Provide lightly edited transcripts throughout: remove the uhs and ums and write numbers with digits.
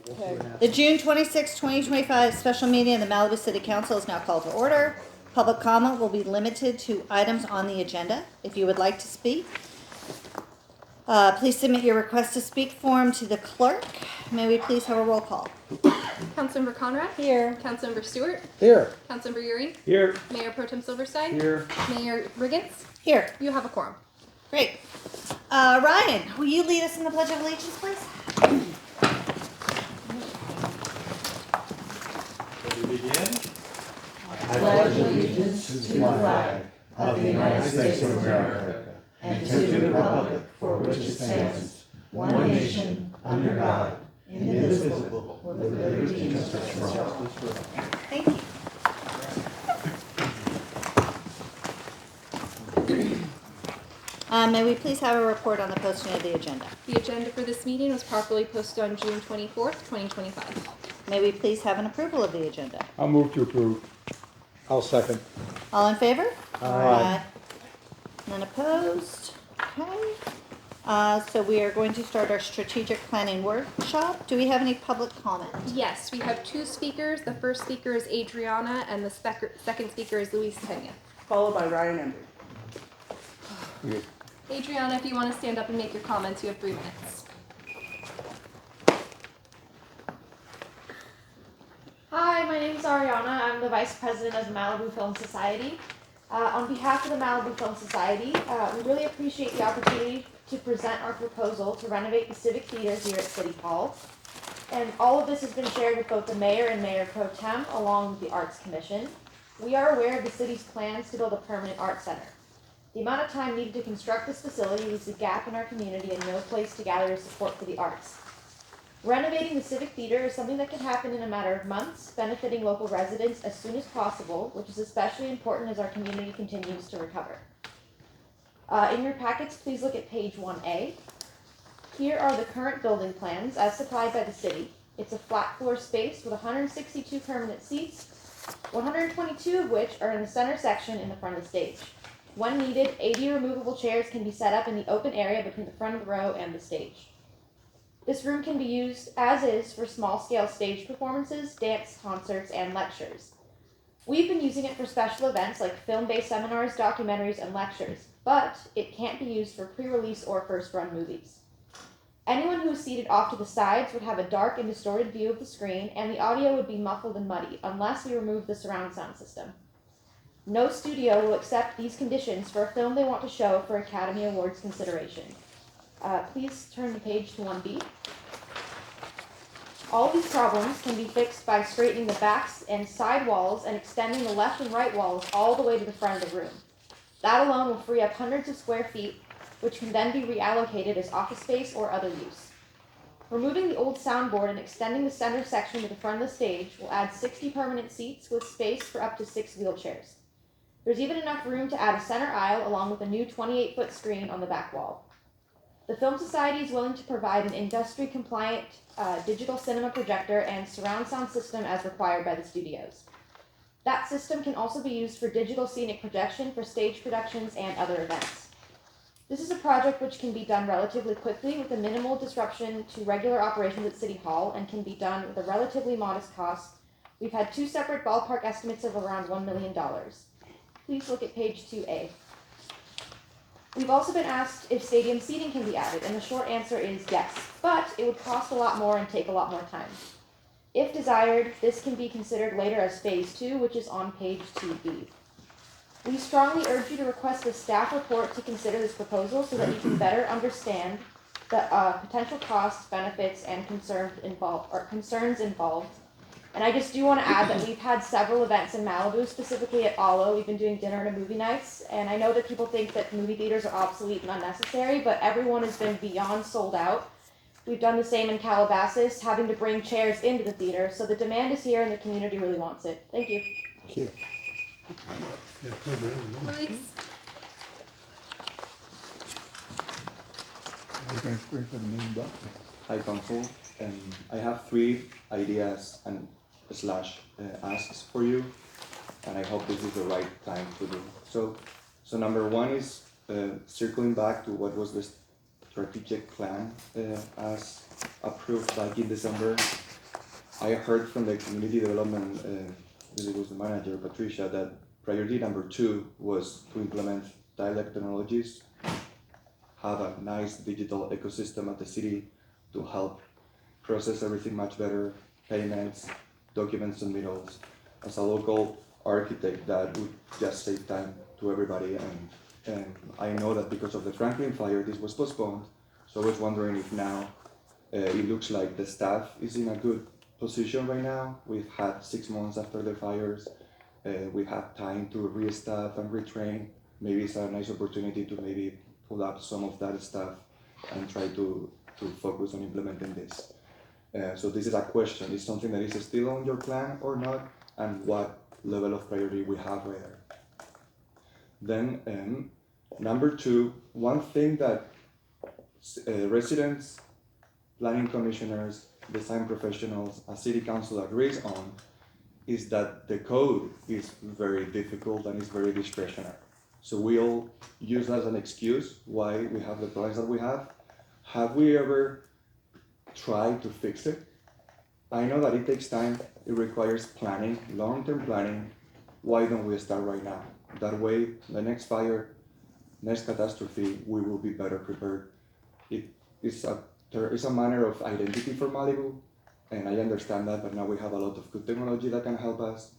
The June 26, 2025 special meeting of the Malibu City Council is now called to order. Public comment will be limited to items on the agenda. If you would like to speak, please submit your request to speak form to the clerk. May we please have a roll call? Councilmember Conrad? Here. Councilmember Stuart? Here. Councilmember Uri? Here. Mayor Pro Tem Silverstein? Here. Mayor Riggins? Here. You have a quorum. Great. Ryan, will you lead us in the Pledge of Allegiance, please? Ready to begin? I pledge allegiance to the flag of the United States of America and to the republic for which it stands, one nation, under God, indivisible, with liberty and justice for all. Thank you. May we please have a report on the posting of the agenda? The agenda for this meeting was properly posted on June 24th, 2025. May we please have an approval of the agenda? I'll move to approve. I'll second. All in favor? Aye. None opposed? Okay. So we are going to start our strategic planning workshop. Do we have any public comment? Yes, we have two speakers. The first speaker is Adriana, and the second speaker is Luis Pena. Followed by Ryan Embry. Adriana, if you want to stand up and make your comments, you have 3 minutes. Hi, my name is Ariana. I'm the Vice President of the Malibu Film Society. On behalf of the Malibu Film Society, we really appreciate the opportunity to present our proposal to renovate the Civic Theater here at City Hall. And all of this has been shared with both the Mayor and Mayor Pro Tem, along with the Arts Commission. We are aware of the city's plans to build a permanent art center. The amount of time needed to construct this facility leaves a gap in our community and no place to gather support for the arts. Renovating the Civic Theater is something that can happen in a matter of months, benefiting local residents as soon as possible, which is especially important as our community continues to recover. In your packets, please look at page 1A. Here are the current building plans as supplied by the city. It's a flat floor space with 162 permanent seats, 122 of which are in the center section in the front of the stage. When needed, 80 removable chairs can be set up in the open area between the front of the row and the stage. This room can be used as is for small-scale stage performances, dance, concerts, and lectures. We've been using it for special events like film-based seminars, documentaries, and lectures, but it can't be used for pre-release or first-run movies. Anyone who is seated off to the sides would have a dark and distorted view of the screen, and the audio would be muffled and muddy unless we remove the surround sound system. No studio will accept these conditions for a film they want to show for Academy Awards consideration. Please turn the page to 1B. All these problems can be fixed by straightening the backs and side walls and extending the left and right walls all the way to the front of the room. That alone will free up hundreds of square feet, which can then be reallocated as office space or other use. Removing the old soundboard and extending the center section to the front of the stage will add 60 permanent seats with space for up to 6 wheelchairs. There's even enough room to add a center aisle along with a new 28-foot screen on the back wall. The Film Society is willing to provide an industry-compliant digital cinema projector and surround sound system as required by the studios. That system can also be used for digital scenic projection for stage productions and other events. This is a project which can be done relatively quickly with a minimal disruption to regular operations at City Hall and can be done with a relatively modest cost. We've had 2 separate ballpark estimates of around $1 million. Please look at page 2A. We've also been asked if stadium seating can be added, and the short answer is yes, but it would cost a lot more and take a lot more time. If desired, this can be considered later as phase 2, which is on page 2B. We strongly urge you to request a staff report to consider this proposal so that you can better understand the potential costs, benefits, and concerns involved. And I just do want to add that we've had several events in Malibu, specifically at Alo. We've been doing dinner and movie nights, and I know that people think that movie theaters are obsolete and unnecessary, but everyone has been beyond sold out. We've done the same in Calabasas, having to bring chairs into the theater, so the demand is here and the community really wants it. Thank you. Thank you. Luis? Hi, Council. I have 3 ideas and asks for you, and I hope this is the right time to do. So number 1 is circling back to what was the strategic plan as approved back in December I heard from the community development, it was the manager, Patricia, that priority number 2 was to implement dialect technologies, have a nice digital ecosystem at the city to help process everything much better, payments, document submittals. As a local architect, that would just save time to everybody. And I know that because of the Franklin fire, this was postponed. So I was wondering if now it looks like the staff is in a good position right now. We've had 6 months after the fires. We have time to restaff and retrain. Maybe it's a nice opportunity to maybe pull up some of that stuff and try to focus on implementing this. So this is a question. Is something that is still on your plan or not? And what level of priority we have right there. Then number 2, one thing that residents, planning commissioners, design professionals, a city council agrees on is that the code is very difficult and is very discretionary. So we all use that as an excuse why we have the problems that we have. Have we ever tried to fix it? I know that it takes time, it requires planning, long-term planning. Why don't we start right now? That way, the next fire, next catastrophe, we will be better prepared. It's a matter of identity for Malibu, and I understand that, but now we have a lot of good technology that can help us.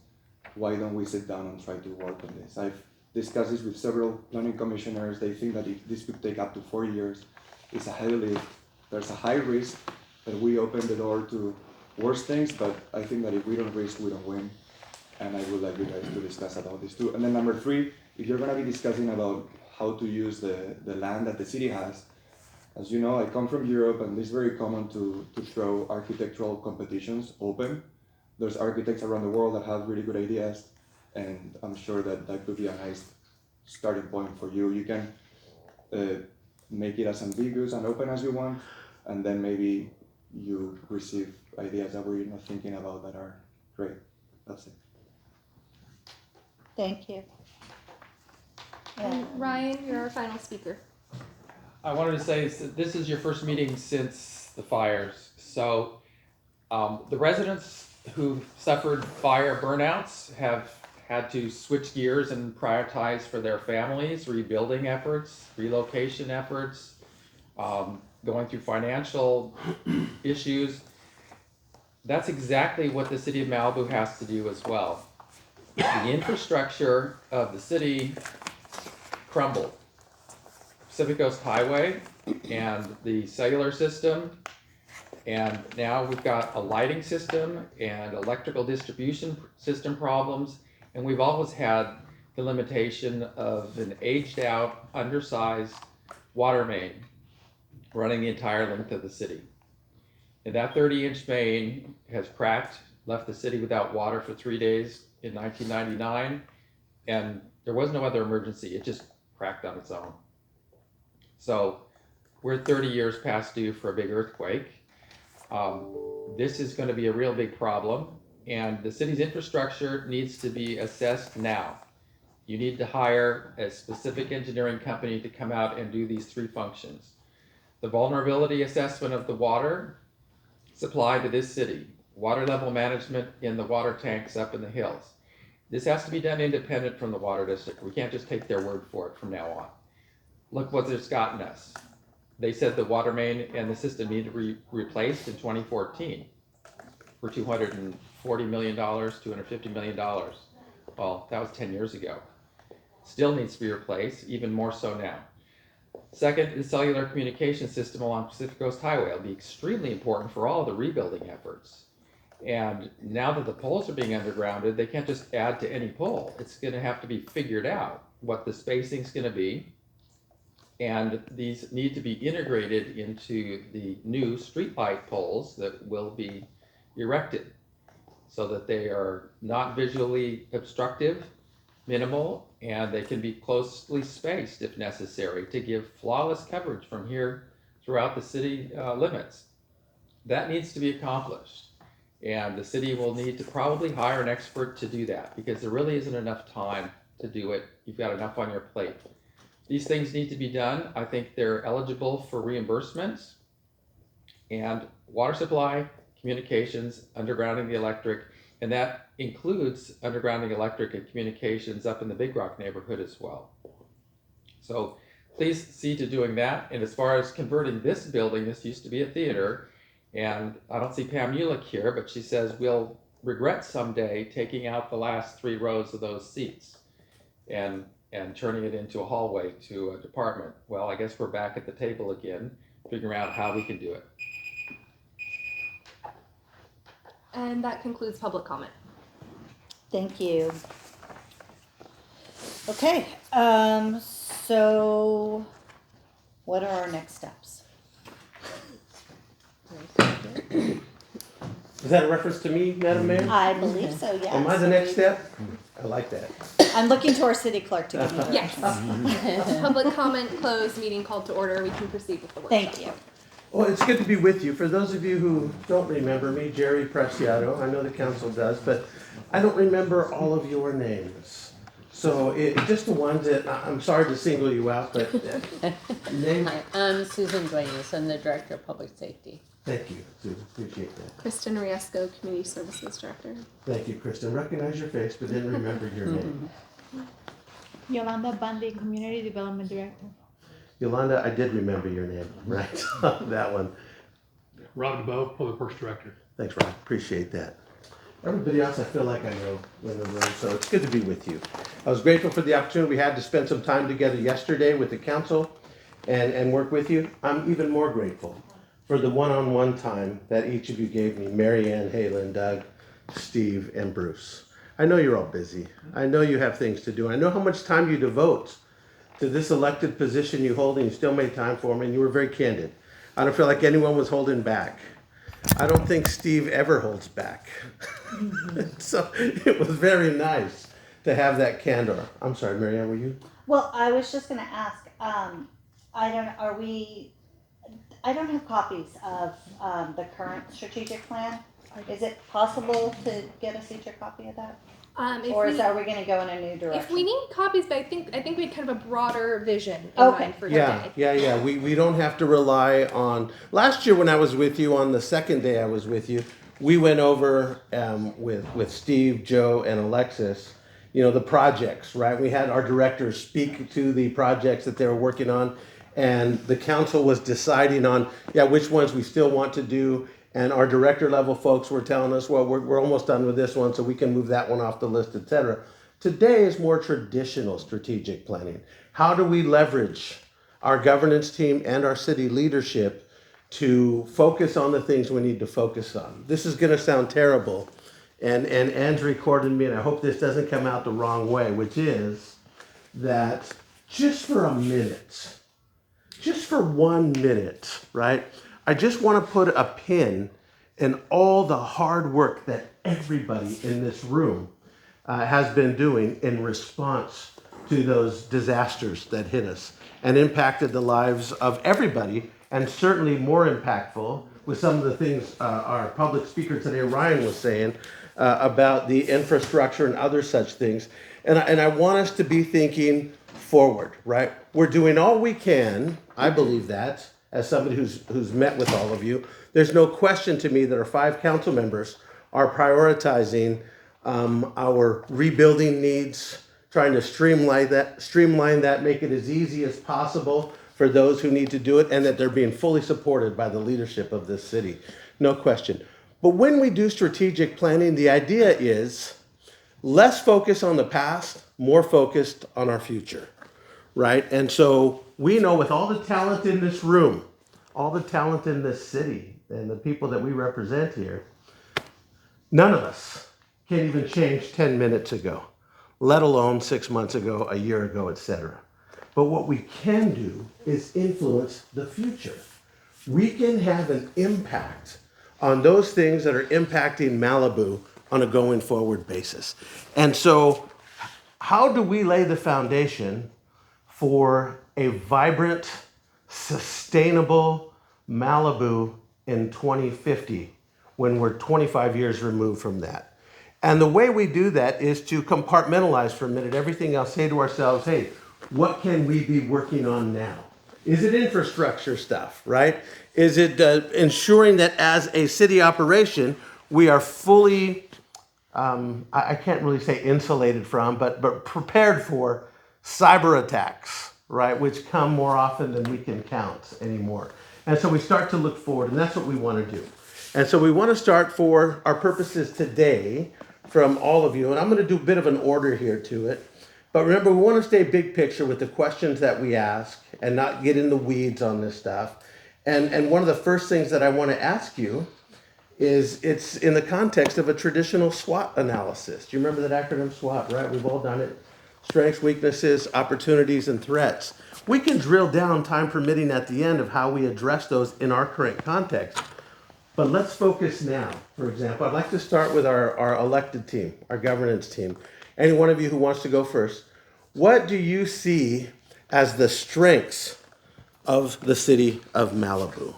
Why don't we sit down and try to work on this? I've discussed this with several planning commissioners. They think that this could take up to 4 years. It's a heavy lift. There's a high risk that we open the door to worse things, but I think that if we don't risk, we don't win. And I would like you guys to discuss about this too. And then number 3, if you're gonna be discussing about how to use the land that the city has, as you know, I come from Europe, and it's very common to throw architectural competitions open. There's architects around the world that have really good ideas, and I'm sure that could be a nice starting point for you. You can make it as ambiguous and open as you want, and then maybe you receive ideas that we're not thinking about that are great. That's it. Thank you. And Ryan, you're our final speaker. I wanted to say this is your first meeting since the fires. So the residents who suffered fire burnouts have had to switch gears and prioritize for their families, rebuilding efforts, relocation efforts, going through financial issues. That's exactly what the city of Malibu has to do as well. The infrastructure of the city crumbled. Pacific Coast Highway and the cellular system, and now we've got a lighting system and electrical distribution system problems, and we've always had the limitation of an aged out, undersized water main running the entire length of the city. And that 30-inch main has cracked, left the city without water for 3 days in 1999, and there was no other emergency. It just cracked on its own. So we're 30 years past due for a big earthquake. This is going to be a real big problem, and the city's infrastructure needs to be assessed now. You need to hire a specific engineering company to come out and do these 3 functions. The vulnerability assessment of the water supply to this city, water level management in the water tanks up in the hills. This has to be done independent from the water district. We can't just take their word for it from now on. Look what it's gotten us. They said the water main and the system need to be replaced in 2014 for $240 million, $250 million. Well, that was 10 years ago. Still needs to be replaced, even more so now. Second, the cellular communication system along Pacific Coast Highway will be extremely important for all of the rebuilding efforts. And now that the poles are being undergrounded, they can't just add to any pole. It's going to have to be figured out what the spacing is going to be. And these need to be integrated into the new streetlight poles that will be erected so that they are not visually obstructive, minimal, and they can be closely spaced if necessary to give flawless coverage from here throughout the city limits. That needs to be accomplished. And the city will need to probably hire an expert to do that because there really isn't enough time to do it. You've got enough on your plate. These things need to be done. I think they're eligible for reimbursements. And water supply, communications, undergrounding the electric, and that includes undergrounding electric and communications up in the Big Rock neighborhood as well. So please see to doing that. And as far as converting this building, this used to be a theater, and I don't see Pam Ulick here, but she says we'll regret someday taking out the last 3 rows of those seats and turning it into a hallway to a department. Well, I guess we're back at the table again, figuring out how we can do it. And that concludes public comment. Thank you. Okay, so what are our next steps? Is that a reference to me, Madam Mayor? I believe so, yes. Am I the next step? I like that. I'm looking to our city clerk to give me Yes. directions. Public comment closed, meeting called to order. We can proceed with the workshop. Thank you. Well, it's good to be with you. For those of you who don't remember me, Jerry Preciado, I know the council does, but I don't remember all of your names. So just the ones that, I'm sorry to single you out, but name. Hi, I'm Susan Duenas. I'm the Director of Public Safety. Thank you, Susan. Appreciate that. Kristen Riesco, Community Services Director. Thank you, Kristen. Recognize your face, but didn't remember your name. Yolanda Bundy, Community Development Director. Yolanda, I did remember your name, right? That one. Rob DeBoe, Public Works Director. Thanks, Rob. Appreciate that. Everybody else I feel like I know in the room, so it's good to be with you. I was grateful for the opportunity we had to spend some time together yesterday with the council and work with you. I'm even more grateful for the one-on-one time that each of you gave me, Mary Ann, Halen, Doug, Steve, and Bruce. I know you're all busy. I know you have things to do. I know how much time you devote to this elected position you hold, and you still made time for me, and you were very candid. I don't feel like anyone was holding back. I don't think Steve ever holds back. So it was very nice to have that candor. I'm sorry, Mary Ann, were you? Well, I was just gonna ask, I don't have copies of, the current strategic plan. Is it possible to get a future copy of that? Or are we gonna go in a new direction? If we need copies, but I think we had kind of a broader vision in Okay. mind for today. Yeah. We don't have to rely on. Last year when I was with you, on the second day I was with you, we went over with Steve, Joe, and Alexis, the projects, right? We had our directors speak to the projects that they were working on, and the council was deciding on, which ones we still want to do. And our director level folks were telling us, well, we're almost done with this one, so we can move that one off the list, etc. Today is more traditional strategic planning. How do we leverage our governance team and our city leadership to focus on the things we need to focus on? This is going to sound terrible, and Anne's recorded me, and I hope this doesn't come out the wrong way, which is that just for a minute, just for 1 minute, right? I just want to put a pin in all the hard work that everybody in this room has been doing in response to those disasters that hit us and impacted the lives of everybody, and certainly more impactful with some of the things our public speaker today, Ryan, was saying about the infrastructure and other such things. And I want us to be thinking forward, right? We're doing all we can, I believe that, as somebody who's met with all of you. There's no question to me that our 5 council members are prioritizing our rebuilding needs, trying to streamline that, make it as easy as possible for those who need to do it, and that they're being fully supported by the leadership of this city. No question. But when we do strategic planning, the idea is less focus on the past, more focused on our future, right? And so we know with all the talent in this room, all the talent in this city, and the people that we represent here, none of us can even change 10 minutes ago, let alone 6 months ago, a year ago, etc. But what we can do is influence the future. We can have an impact on those things that are impacting Malibu on a going forward basis. And so how do we lay the foundation for a vibrant, sustainable Malibu in 2050 when we're 25 years removed from that? And the way we do that is to compartmentalize for a minute everything else, say to ourselves, hey, what can we be working on now? Is it infrastructure stuff, right? Is it ensuring that as a city operation, we are fully, I can't really say insulated from, but prepared for cyber attacks, right? Which come more often than we can count anymore. And so we start to look forward, and that's what we want to do. And so we want to start for our purposes today from all of you. And I'm going to do a bit of an order here to it. But remember, we want to stay big picture with the questions that we ask and not get in the weeds on this stuff. And one of the first things that I want to ask you is it's in the context of a traditional SWOT analysis. Do you remember that acronym SWOT, right? We've all done it. Strengths, weaknesses, opportunities, and threats. We can drill down, time permitting, at the end of how we address those in our current context. But let's focus now. For example, I'd like to start with our elected team, our governance team. Any one of you who wants to go first. What do you see as the strengths of the city of Malibu?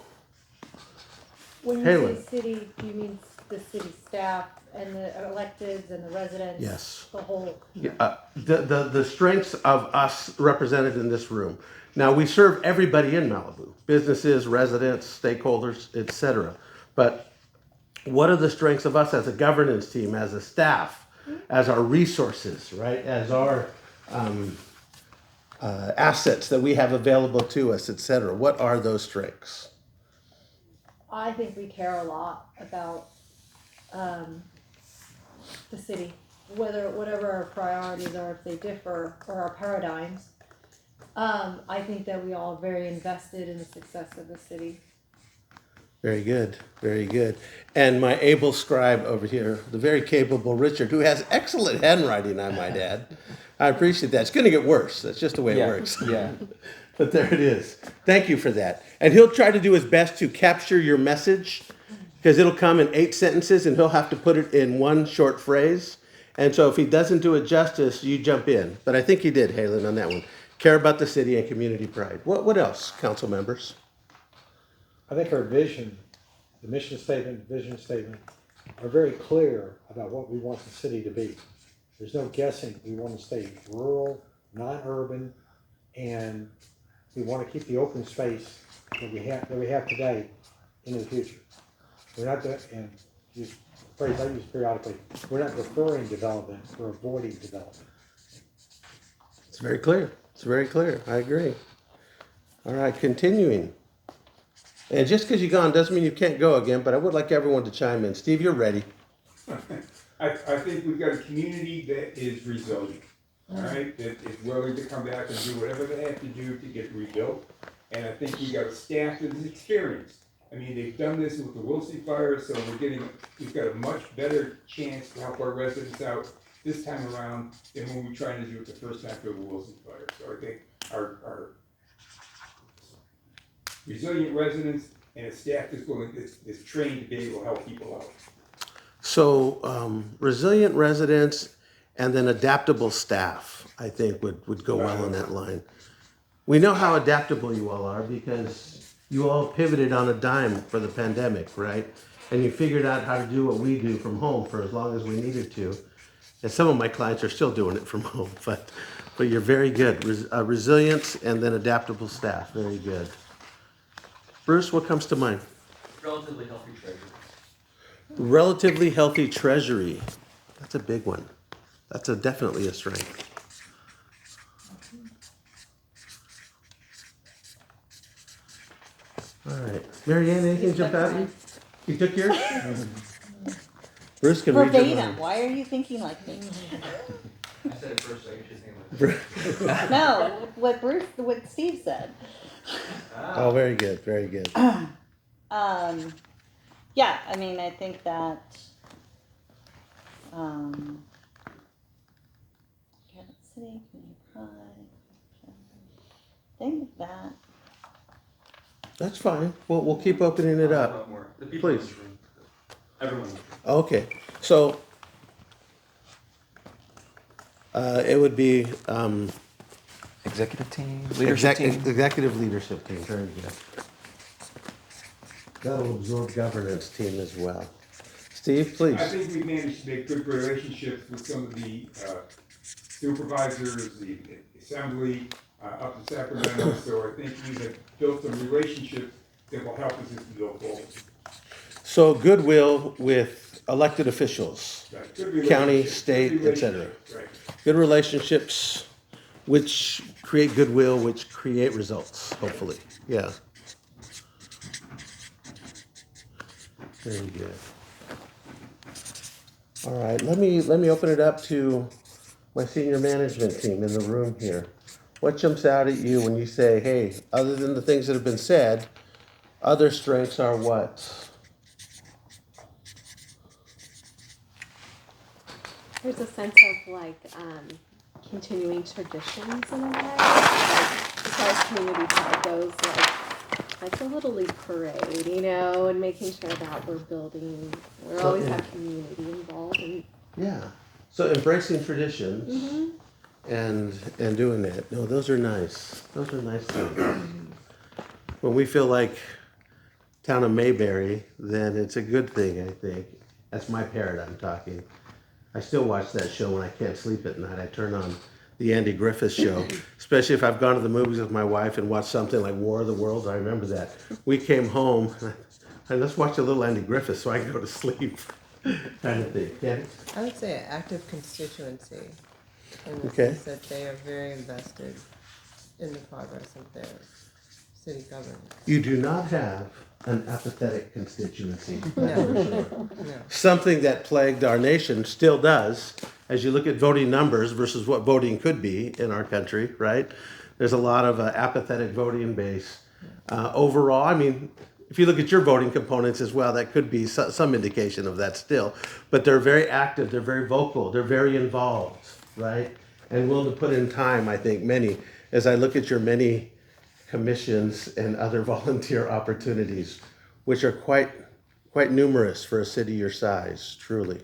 When you Halen. say city, do you mean the city staff and the electeds and the residents? Yes. The whole. The strengths of us represented in this room. Now, we serve everybody in Malibu, businesses, residents, stakeholders, etc. But what are the strengths of us as a governance team, as a staff, as our resources, right? As our assets that we have available to us, etc. What are those strengths? I think we care a lot about the city, whatever our priorities are, if they differ, or our paradigms. I think that we all are very invested in the success of the city. Very good, very good. And my able scribe over here, the very capable Richard, who has excellent handwriting, I might add. I appreciate that. It's going to get worse. That's just the way it works. Yeah. But there it is. Thank you for that. And he'll try to do his best to capture your message, because it'll come in 8 sentences and he'll have to put it in one short phrase. And so if he doesn't do it justice, you jump in. But I think he did, Halen, on that one. Care about the city and community pride. What else, council members? I think our vision, the mission statement, vision statement, are very clear about what we want the city to be. There's no guessing. We want to stay rural, non-urban, and we want to keep the open space that we have today into the future. We're not going to, and use a phrase I use periodically, we're not deferring development, we're avoiding development. It's very clear. It's very clear. I agree. All right, continuing. And just because you're gone doesn't mean you can't go again, but I would like everyone to chime in. Steve, you're ready. I think we've got a community that is resilient, all right, that is willing to come back and do whatever they have to do to get rebuilt. And I think we got a staff that is experienced. I mean, they've done this with the Wilson fire, so we've got a much better chance to help our residents out this time around than when we tried to do it the first time for the Wilson fire. So I think our resilient residents and a staff that's trained to be able to help people out. So resilient residents and then adaptable staff, I think would go well on that line. We know how adaptable you all are because you all pivoted on a dime for the pandemic, right? And you figured out how to do what we do from home for as long as we needed to. And some of my clients are still doing it from home, but you're very good. Resilience and then adaptable staff, very good. Bruce, what comes to mind? Relatively healthy treasury. Relatively healthy treasury. That's a big one. That's definitely a strength. All right. Mary Ann, anything jump out at you? You took yours? Bruce can read your Verbatim. mind. Why are you thinking like me? I said it first, so you should say it. No, what Steve said. Oh, very good, very good. Yeah, I mean, I think that, city, community pride, I think that. That's fine. We'll keep opening it up. More. The people in Please. this room. Everyone. Okay, so it would be Executive team, leadership team. executive leadership team. Very good. That'll absorb governance team as well. Steve, please. I think we've managed to make good relationships with some of the supervisors, the assembly, up to Sacramento. So I think we have built some relationships that will help us as we go forward. So goodwill with elected officials, Right. Good county, relationships, state, good etc. relationships, right. Good relationships, which create goodwill, which create results, hopefully. Yeah. Very good. All right, let me open it up to my senior management team in the room here. What jumps out at you when you say, hey, other than the things that have been said, other strengths are what? There's a sense of like continuing traditions in a way. Like, as far as community pride goes, like the Little League parade, you know, and making sure that we're building. We always have community involved. And Yeah. So embracing traditions and doing that. No, those are nice. Those are nice things. When we feel like town of Mayberry, then it's a good thing, I think. That's my paradigm talking. I still watch that show when I can't sleep at night. I turn on the Andy Griffith Show, especially if I've gone to the movies with my wife and watched something like War of the Worlds. I remember that. We came home and let's watch a little Andy Griffith so I can go to sleep, kind of thing. Yeah. I would say active constituency, in the Okay. sense that they are very invested in the progress of their city government. You do not have an apathetic constituency. That's No. for sure. No. Something that plagued our nation still does, as you look at voting numbers versus what voting could be in our country, right? There's a lot of apathetic voting base. Overall, I mean, if you look at your voting components as well, that could be some indication of that still. But they're very active, they're very vocal, they're very involved, right? And willing to put in time, I think, many. As I look at your many commissions and other volunteer opportunities, which are quite numerous for a city your size, truly.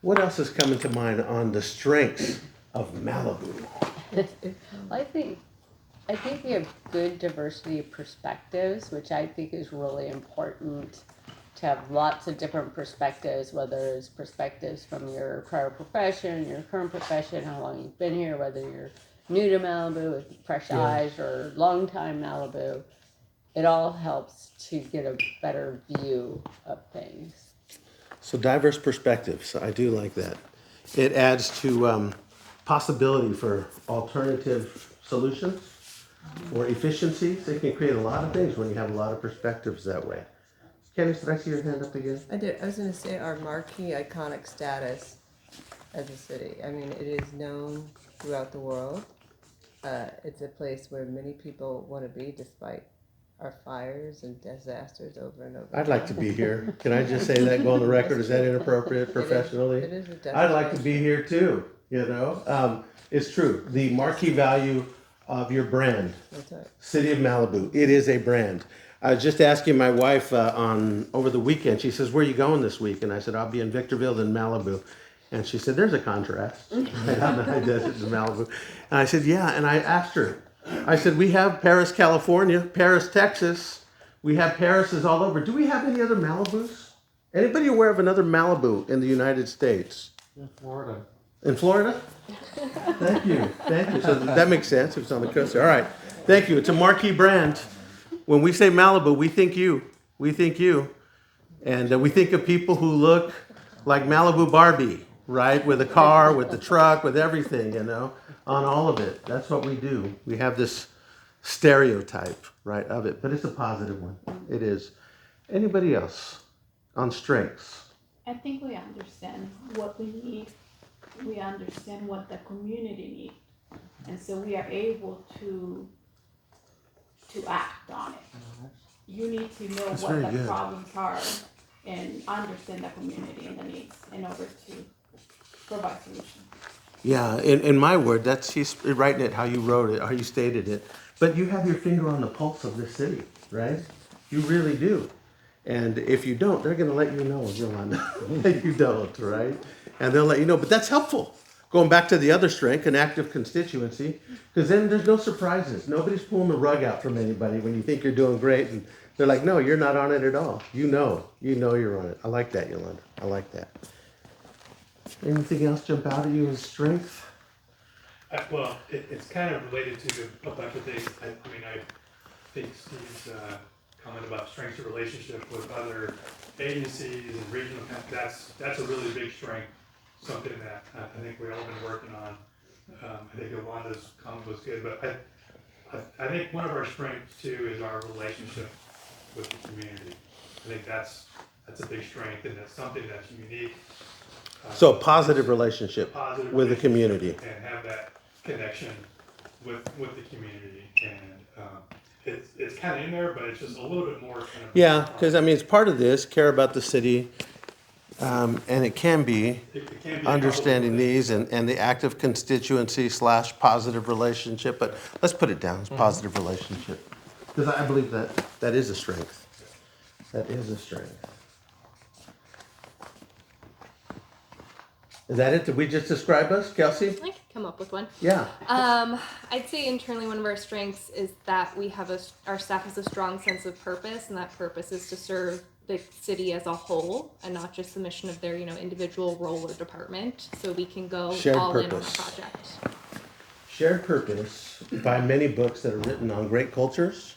What else is coming to mind on the strengths of Malibu? I think we have good diversity of perspectives, which I think is really important, to have lots of different perspectives, whether it's perspectives from your prior profession, your current profession, how long you've been here, whether you're new to Malibu with fresh eyes or long time Malibu. It all helps to get a better view of things. So diverse perspectives, I do like that. It adds to possibility for alternative solutions or efficiencies. It can create a lot of things when you have a lot of perspectives that way. Kenny, did I see your hand up again? I did. I was going to say our marquee iconic status as a city. I mean, it is known throughout the world. It's a place where many people want to be despite our fires and disasters over and over. I'd like to be here. Can I just say that, go on the record? Is that inappropriate professionally? It is a destination. I'd like to be here too, you know? It's true. The marquee value of your brand, That's right. City of Malibu, it is a brand. I was just asking my wife over the weekend, she says, where are you going this week? And I said, I'll be in Victorville and Malibu. And she said, there's a contrast. Out in the high desert to Malibu. And I said, yeah. And I asked her, I said, we have Paris, California, Paris, Texas. We have Parises all over. Do we have any other Malibus? Anybody aware of another Malibu in the United States? In Florida. In Florida? Thank you. Thank you. So that makes sense. It's on the coast. All right. Thank you. It's a marquee brand. When we say Malibu, we think you. We think you. And we think of people who look like Malibu Barbie, right? With a car, with the truck, with everything, you know, on all of it. That's what we do. We have this stereotype, right, of it. But it's a positive one. It is. Anybody else on strengths? I think we understand what we need. We understand what the community needs. And so we are able to act on it. You need to know That's what very the good. problems are and understand the community and the needs in order to provide solutions. Yeah, in my word, that's he's writing it how you wrote it, how you stated it. But you have your finger on the pulse of this city, right? You really do. And if you don't, they're going to let you know, Yolanda, that you don't, right? And they'll let you know. But that's helpful. Going back to the other strength, an active constituency, because then there's no surprises. Nobody's pulling the rug out from anybody when you think you're doing great. And they're like, no, you're not on it at all. You know you're on it. I like that, Yolanda. I like that. Anything else jump out at you as strength? Well, it's kind of related to a bunch of things. I think Steve's comment about strengths of relationship with other agencies and regional, that's a really big strength, something that I think we've all been working on. I think Yolanda's comment was good, but I think one of our strengths too is our relationship with the community. I think that's a big strength, and that's something that's unique. So positive relationship Positive with the relationship community. and have that connection with the community, and it's kind of in there, but it's just a little bit more kind of. Yeah, because I mean, it's part of this, care about the city, and it can be It can be understanding a couple of these and the active constituency / positive relationship, but let's put it down as positive relationship. Because I believe that is a strength. That is a strength. Is that it? Did we just describe us, Kelsey? I could come up with one. Yeah. I'd say internally one of our strengths is that we have our staff has a strong sense of purpose, and that purpose is to serve the city as a whole and not just the mission of their, individual role or department. So we can go Shared all in on purpose. a project. Shared purpose, by many books that are written on great cultures,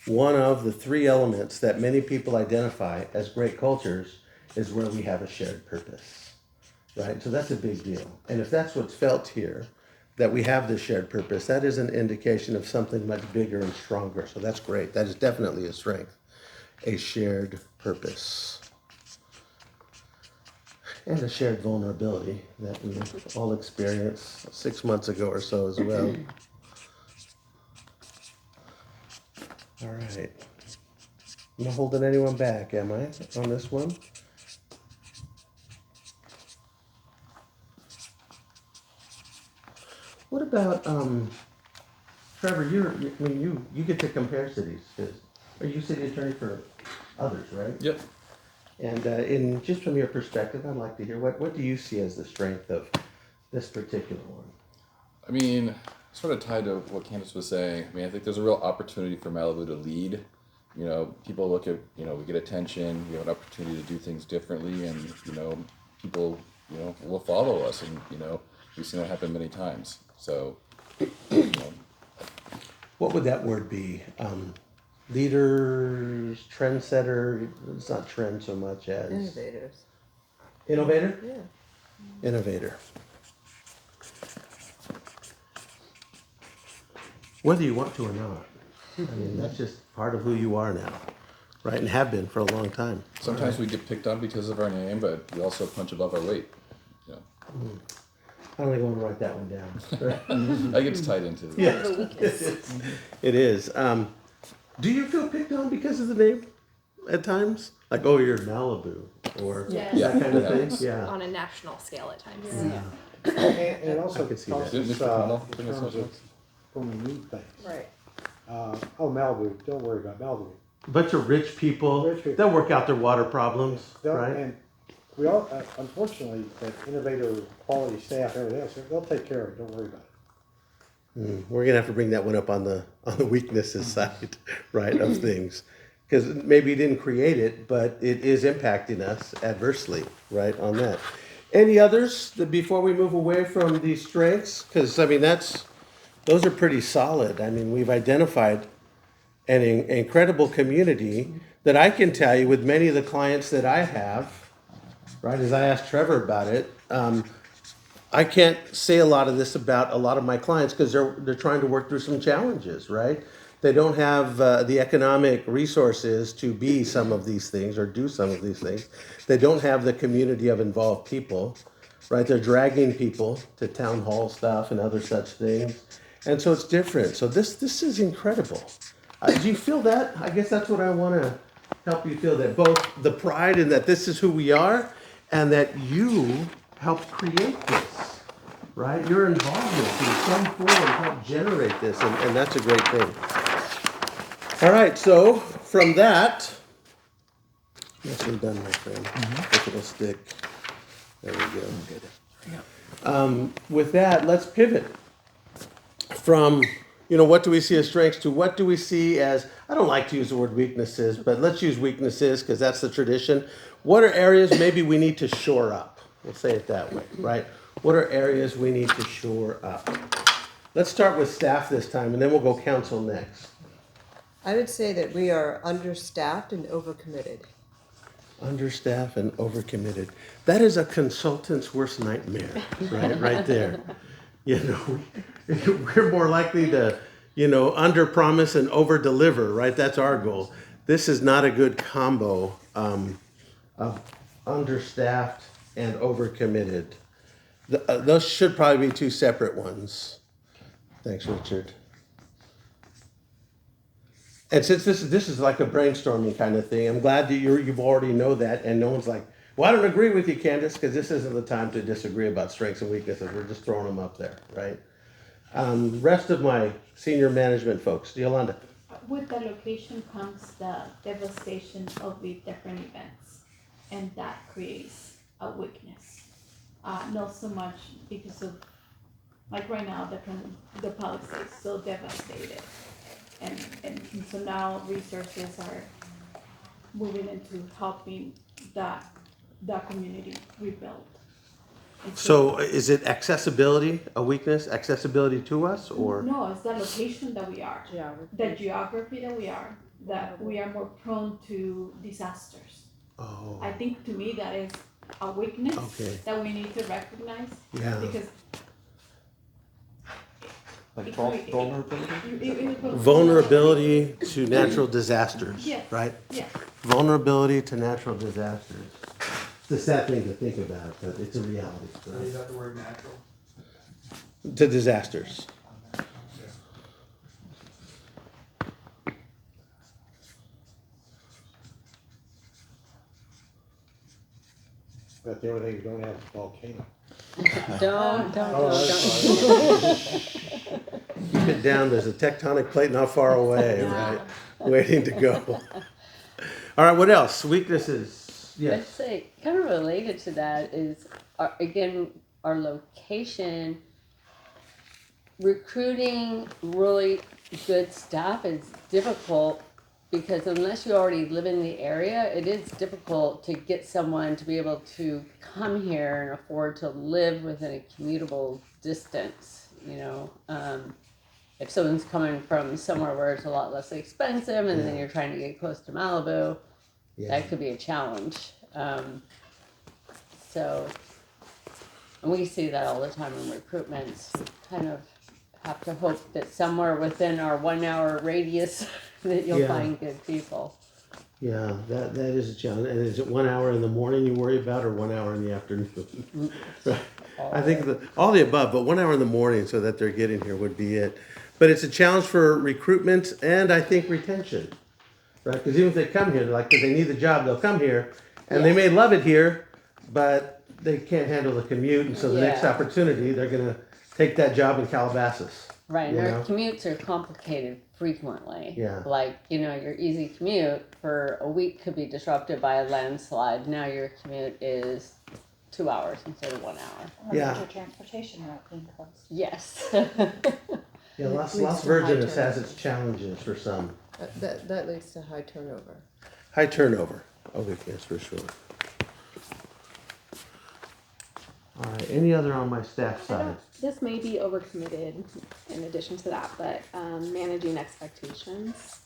one of the 3 elements that many people identify as great cultures is where we have a shared purpose. Right, so that's a big deal. And if that's what's felt here, that we have this shared purpose, that is an indication of something much bigger and stronger. So that's great. That is definitely a strength, a shared purpose. And a shared vulnerability that we all experienced 6 months ago or so as well. All right. I'm not holding anyone back, am I, on this one? What about, Trevor, you get to compare cities, 'cause are you city attorney for others, right? Yep. And just from your perspective, I'd like to hear, what do you see as the strength of this particular one? I mean, sort of tied to what Candace was saying, I think there's a real opportunity for Malibu to lead. People look at, we get attention, we have an opportunity to do things differently, and, people, will follow us, and, we've seen that happen many times. So, What would that word be? Leaders, trendsetter, it's not trend so much as. Innovators. Innovator? Yeah. Innovator. Whether you want to or not. That's just part of who you are now, right? And have been for a long time. Sometimes we get picked on because of our name, but we also punch above our weight. I don't think I want to write that one down. That gets tied into it. Yes, it is. Do you feel picked on because of the name at times? Like, oh, you're Malibu, or Yeah. that kind of thing? Yeah. On a national scale at times. And it also I could see costs that. us, Mr. Connell, in bring us terms up. of when we need things. Right. Malibu, don't worry about Malibu. Bunch of rich people, they'll work out their water problems, right? And we all, unfortunately, that innovator quality staff, everything else, they'll take care of it, don't worry about it. We're gonna have to bring that one up on the weaknesses side, right, of things. Because maybe you didn't create it, but it is impacting us adversely, right, on that. Any others before we move away from these strengths? Because, those are pretty solid. We've identified an incredible community that I can tell you with many of the clients that I have, right, as I asked Trevor about it, I can't say a lot of this about a lot of my clients because they're trying to work through some challenges, right? They don't have the economic resources to be some of these things or do some of these things. They don't have the community of involved people, right? They're dragging people to town hall stuff and other such things. And so it's different. So this is incredible. Do you feel that? I guess that's what I want to help you feel, that both the pride in that this is who we are and that you helped create this, right? Your involvement in some form helped generate this, and that's a great thing. All right, so from that, nicely done, my friend. If it'll stick. There we go. Good. With that, let's pivot from, what do we see as strengths to what do we see as, I don't like to use the word weaknesses, but let's use weaknesses because that's the tradition. What are areas maybe we need to shore up? We'll say it that way, right? What are areas we need to shore up? Let's start with staff this time, and then we'll go council next. I would say that we are understaffed and overcommitted. Understaffed and overcommitted. That is a consultant's worst nightmare, right there. You know, we're more likely to, under promise and over deliver, right? That's our goal. This is not a good combo of understaffed and overcommitted. Those should probably be two separate ones. Thanks, Richard. And since this is like a brainstorming kind of thing, I'm glad that you've already know that, and no one's like, well, I don't agree with you, Candace, because this isn't the time to disagree about strengths and weaknesses. We're just throwing them up there, right? Rest of my senior management folks, Yolanda. With the location comes the devastation of the different events, and that creates a weakness. Not so much because of, like right now, the policy is so devastated. And so now resources are moving into helping that community rebuild. And So is it accessibility a weakness? Accessibility to us, or? no, it's the location that we are, the geography that we are, that we are more prone to disasters. Oh. I think to me that is a weakness that we need to recognize. Yeah. Because Like vulnerability? Vulnerability to natural disasters, Yes. right? Yeah. Vulnerability to natural disasters. It's a sad thing to think about, but it's a reality. Right? Is that the word natural? To disasters. But the only thing you don't have is a volcano. Don't. Keep it down. There's a tectonic plate not far away, right? Waiting to go. All right, what else? Weaknesses. I'd Yes. say kind of related to that is, our location. Recruiting really good staff is difficult because unless you already live in the area, it is difficult to get someone to be able to come here and afford to live within a commutable distance, if someone's coming from somewhere where it's a lot less expensive and then you're trying to get close to Malibu, that could be a challenge. And we see that all the time in recruitments. Kind of have to hope that somewhere within our 1 hour radius that you'll find good people. Yeah, that is a challenge. And is it 1 hour in the morning you worry about, or 1 hour in the afternoon? Right. I think all the above, but 1 hour in the morning so that they're getting here would be it. But it's a challenge for recruitment and I think retention, right? Because even if they come here, because they need the job, they'll come here, and they may love it here, but they can't handle the commute, and so the next opportunity, they're going to take that job in Calabasas. Right, and our commutes are complicated frequently. Yeah. Your easy commute for a week could be disrupted by a landslide. Now your commute is 2 hours instead of 1 hour. Or your transportation route being closed. Yes. Yeah, Las Virgenes has its challenges for some. That leads to high turnover. High turnover, a weakness for sure. All right, any other on my staff side? This may be overcommitted in addition to that, but managing expectations.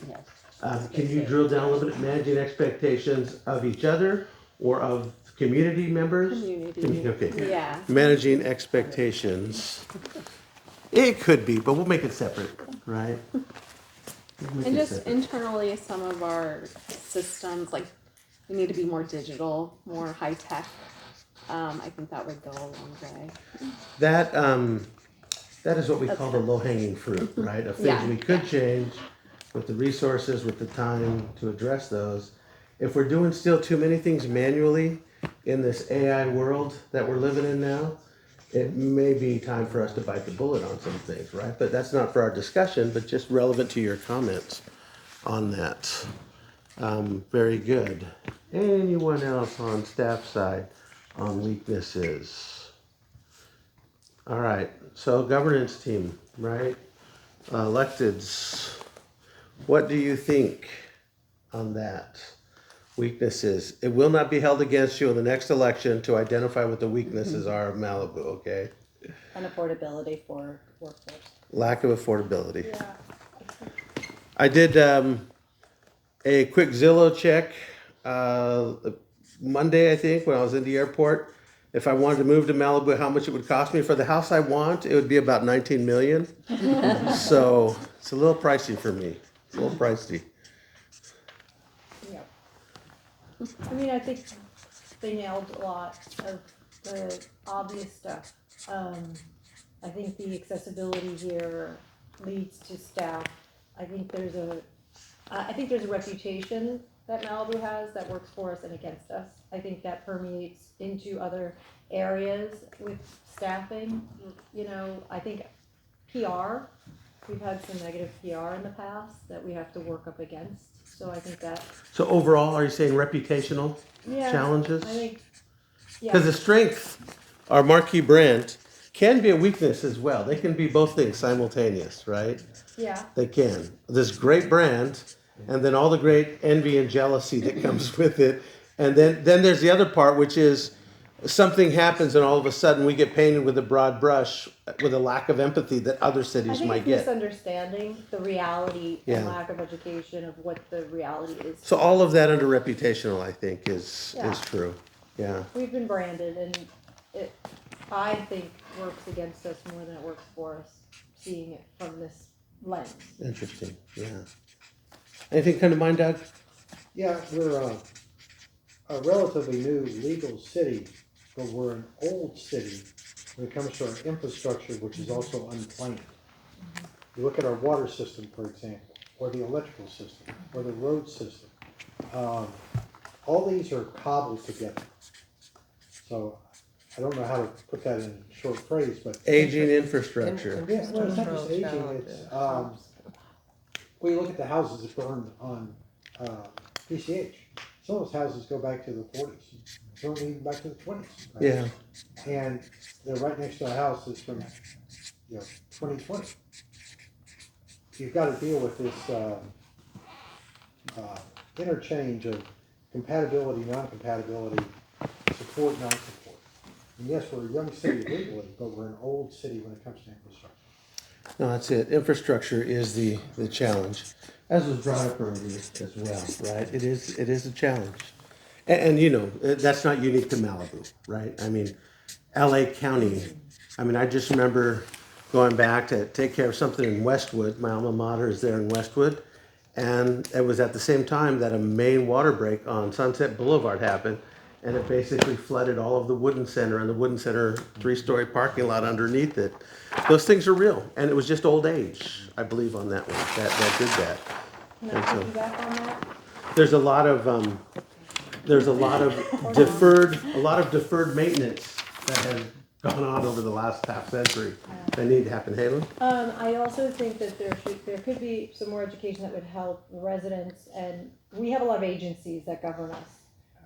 Yes. Can you drill down a little bit, managing expectations of each other or of community members? Community. Okay. Yeah. Managing expectations. It could be, but we'll make it separate, right? And just internally, some of our systems, we need to be more digital, more high tech. I think that would go a long way. That is what we call the low-hanging fruit, right? Of things we could change with the resources, with the time to address those. If we're doing still too many things manually in this AI world that we're living in now, it may be time for us to bite the bullet on some things, right? But that's not for our discussion, but just relevant to your comments on that. Very good. Anyone else on staff side on weaknesses? All right, so governance team, right? Electeds, what do you think on that? Weaknesses. It will not be held against you in the next election to identify what the weaknesses are of Malibu, okay? And affordability for workforce. Lack of affordability. Yeah. I did a quick Zillow check Monday, I think, when I was in the airport. If I wanted to move to Malibu, how much it would cost me for the house I want, it would be about 19 million. So it's a little pricey for me. It's a little pricey. Yeah. I mean, I think they nailed a lot of the obvious stuff. I think the accessibility here leads to staff. I think there's a reputation that Malibu has that works for us and against us. I think that permeates into other areas with staffing. You know, I think PR, we've had some negative PR in the past that we have to work up against. So I think that. So overall, are you saying reputational challenges? I think, yeah. Because the strength, our marquee brand, can be a weakness as well. They can be both things simultaneous, right? Yeah. They can. This great brand, and then all the great envy and jealousy that comes with it. And then there's the other part, which is something happens and all of a sudden we get painted with a broad brush with a lack of empathy that other cities might get. Misunderstanding the reality and Yeah. lack of education of what the reality is. So all of that under reputational, I think, is true. Yeah. We've been branded, and it, I think, works against us more than it works for us, seeing it from this lens. Interesting. Yeah. Anything come to mind, Doug? Yeah, we're a relatively new legal city, but we're an old city when it comes to our infrastructure, which is also unplanned. You look at our water system, for example, or the electrical system, or the road system. All these are cobbled together. So I don't know how to put that in a short phrase, but Aging infrastructure. Yeah, well, it's not just aging. It's when you look at the houses that burned on PCH. Some of those houses go back to the 40s. Some even back to the 20s. Right? Yeah. And they're right next to a house that's from 2020. You've got to deal with this interchange of compatibility, non-compatibility, support, non-support. And yes, we're a young city legally, but we're an old city when it comes to infrastructure. No, that's it. Infrastructure is the challenge, as was brought up earlier as well, right? It is a challenge. And you know, that's not unique to Malibu, right? I mean, LA County, I mean, I just remember going back to take care of something in Westwood. My alma mater is there in Westwood. And it was at the same time that a main water break on Sunset Boulevard happened. And it basically flooded all of the Wooden Center and the Wooden Center 3-story parking lot underneath it. Those things are real. And it was just old age, I believe, on that one that did that. Can I piggyback on that? There's a lot of deferred maintenance that has gone on over the last half century that need to happen. Halen? I also think that there could be some more education that would help residents, and we have a lot of agencies that govern us.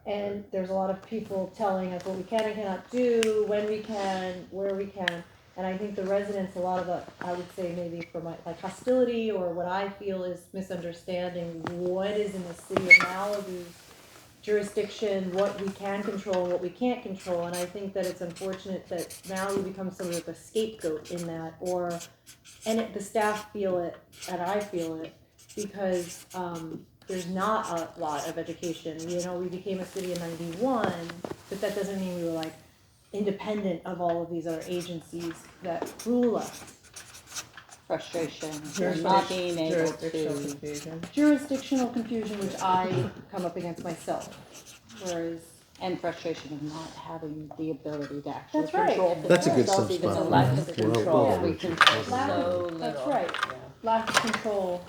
And there's a lot of people telling us what we can and cannot do, when we can, where we can. And I think the residents, a lot of the, I would say maybe from like hostility or what I feel is misunderstanding what is in the city of Malibu's jurisdiction, what we can control and what we can't control. And I think that it's unfortunate that Malibu becomes sort of a scapegoat in that, the staff feel it and I feel it because there's not a lot of education. You know, we became a city in '91, but that doesn't mean we were like independent of all of these other agencies that rule us. Frustration, not being able to. Jurisdictional confusion, which I come up against myself. Whereas. And frustration of not having the ability to actually That's right. control things. That's a good Themselves, even spot. a lack of control. Yeah. We control Lack so of, little. that's right. Lack of control.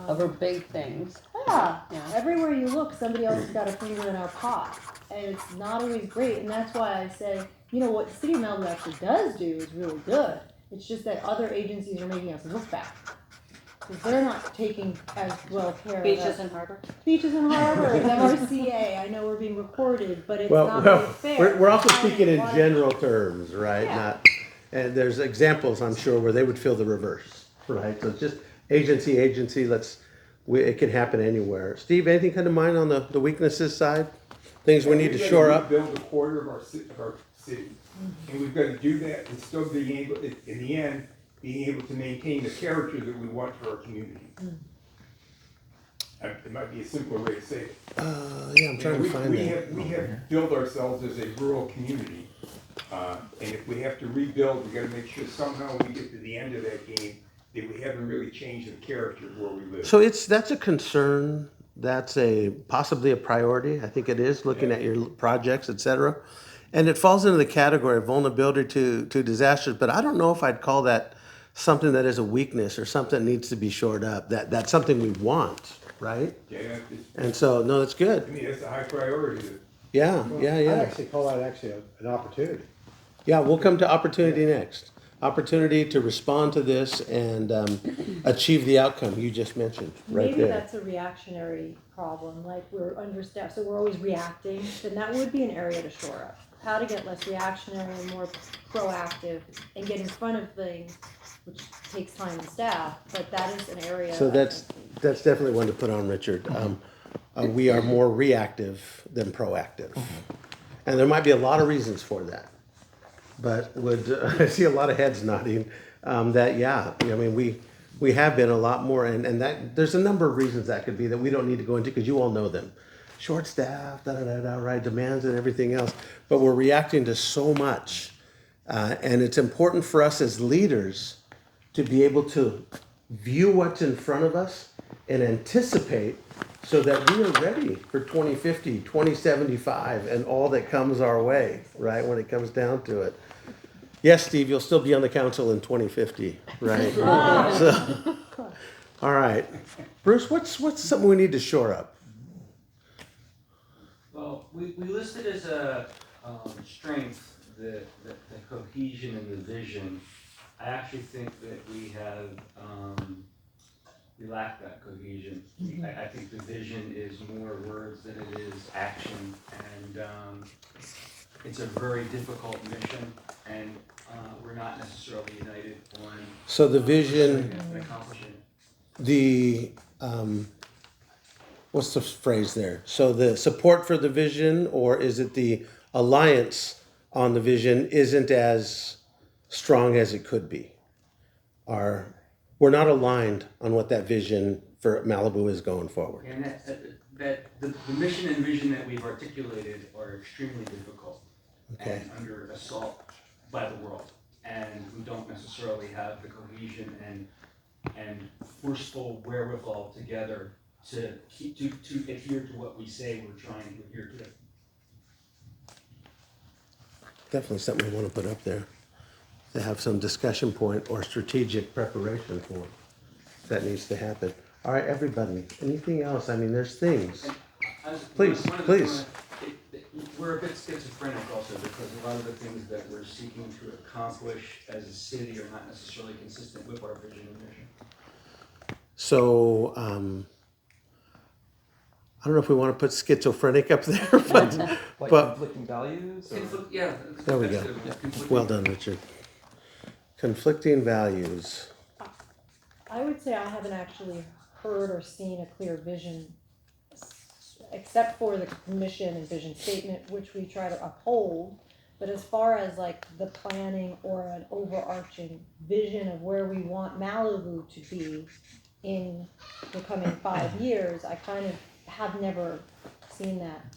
Over big things. Yeah. Yeah. Everywhere you look, somebody else has got a finger in our pot. And it's not always great. And that's why I say, you know, what the city of Malibu actually does do is really good. It's just that other agencies are making us look bad. Because they're not taking as well care of Beaches us. and harbor. Beaches and harbors, MRCA. I know we're being recorded, but it's not very fair. We're also speaking in general terms, right? Yeah. And there's examples, I'm sure, where they would feel the reverse, right? So it's just agency, it can happen anywhere. Steve, anything come to mind on the weaknesses side? Things we need to shore up? Build a quarter of our city. And we've got to do that and still be able, in the end, being able to maintain the character that we want for our community. It might be a simpler way to say it. Yeah, I'm trying to find that. We have built ourselves as a rural community, and if we have to rebuild, we gotta make sure somehow we get to the end of that game, that we haven't really changed the character of where we live. So that's a concern. That's possibly a priority. I think it is, looking at your projects, et cetera. And it falls into the category of vulnerability to disasters, but I don't know if I'd call that something that is a weakness or something that needs to be shored up. That's something we want, right? Yeah. And so, no, that's good. I mean, that's a high priority. Yeah. I'd actually call that actually an opportunity. Yeah, we'll come to opportunity next. Opportunity to respond to this and achieve the outcome you just mentioned right Maybe there. that's a reactionary problem, like we're understaffed, so we're always reacting, then that would be an area to shore up. How to get less reactionary and more proactive and get in front of things, which takes time and staff, but that is an area. So that's definitely one to put on, Richard. We are more reactive than proactive. And there might be a lot of reasons for that. But I see a lot of heads nodding, I mean, we have been a lot more, and that there's a number of reasons that could be that we don't need to go into because you all know them. Short staff, right, demands and everything else. But we're reacting to so much. And it's important for us as leaders to be able to view what's in front of us and anticipate so that we are ready for 2050, 2075, and all that comes our way, right, when it comes down to it. Yes, Steve, you'll still be on the council in 2050, right? So, all right. Bruce, what's something we need to shore up? Well, we listed as a strength the cohesion and the vision. I actually think that we lack that cohesion. I think the vision is more words than it is action, and it's a very difficult mission, and we're not necessarily united on. So the vision, and accomplishing it. the what's the phrase there? So the support for the vision, or is it the alliance on the vision isn't as strong as it could be? We're not aligned on what that vision for Malibu is going forward. And that the mission and vision that we've articulated are extremely difficult and under assault by the world, and who don't necessarily have the cohesion and forceful wherewithal together to adhere to what we say we're trying to adhere to. Definitely something we want to put up there, to have some discussion point or strategic preparation for that needs to happen. All right, everybody, anything else? I mean, there's things. Please. We're a bit schizophrenic also, because a lot of the things that we're seeking to accomplish as a city are not necessarily consistent with our vision and mission. So, I don't know if we want to put schizophrenic up there, but conflicting values? Yeah. There we go. Well done, Richard. Conflicting values. I would say I haven't actually heard or seen a clear vision, except for the mission and vision statement, which we try to uphold. But as far as like the planning or an overarching vision of where we want Malibu to be in the coming 5 years, I kind of have never seen that.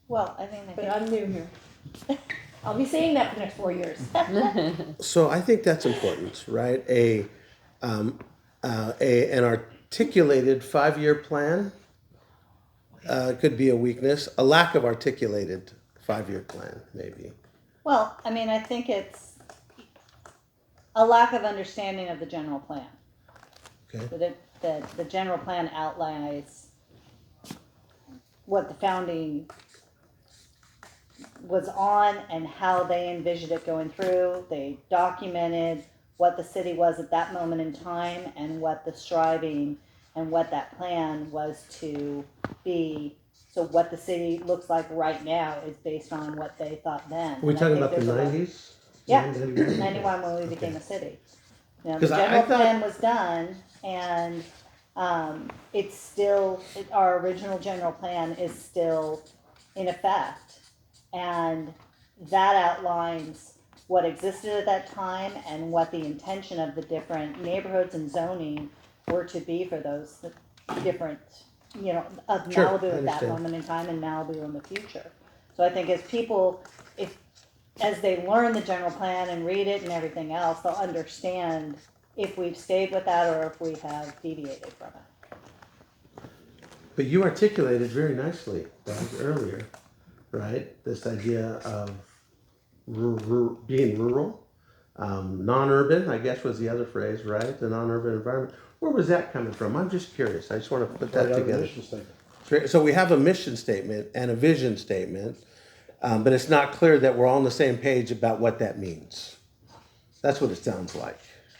Well, I mean, But I'm new here. I'll be saying that for the next 4 years. So I think that's important, right? An articulated 5-year plan could be a weakness. A lack of articulated 5-year plan, maybe. well, I mean, I think it's a lack of understanding of the general plan. Okay. That the general plan outlines what the founding was on and how they envisioned it going through. They documented what the city was at that moment in time and what the striving and what that plan was to be. So what the city looks like right now is based on what they thought then. Are we talking about the 90s? Yeah, 91 when we became a city. Now, the 'Cause I general thought- plan was done, and it's still, our original general plan is still in effect. And that outlines what existed at that time and what the intention of the different neighborhoods and zoning were to be for those different, of Sure, I Malibu at that understand. moment in time and Malibu in the future. So I think as people, as they learn the general plan and read it and everything else, they'll understand if we've stayed with that or if we have deviated from it. But you articulated very nicely, Doug, earlier, right? This idea of being rural, non-urban, I guess was the other phrase, right? The non-urban environment. Where was that coming from? I'm just curious. I just want to put that Right out of the together. mission statement. So we have a mission statement and a vision statement, but it's not clear that we're all on the same page about what that means. That's what it sounds like.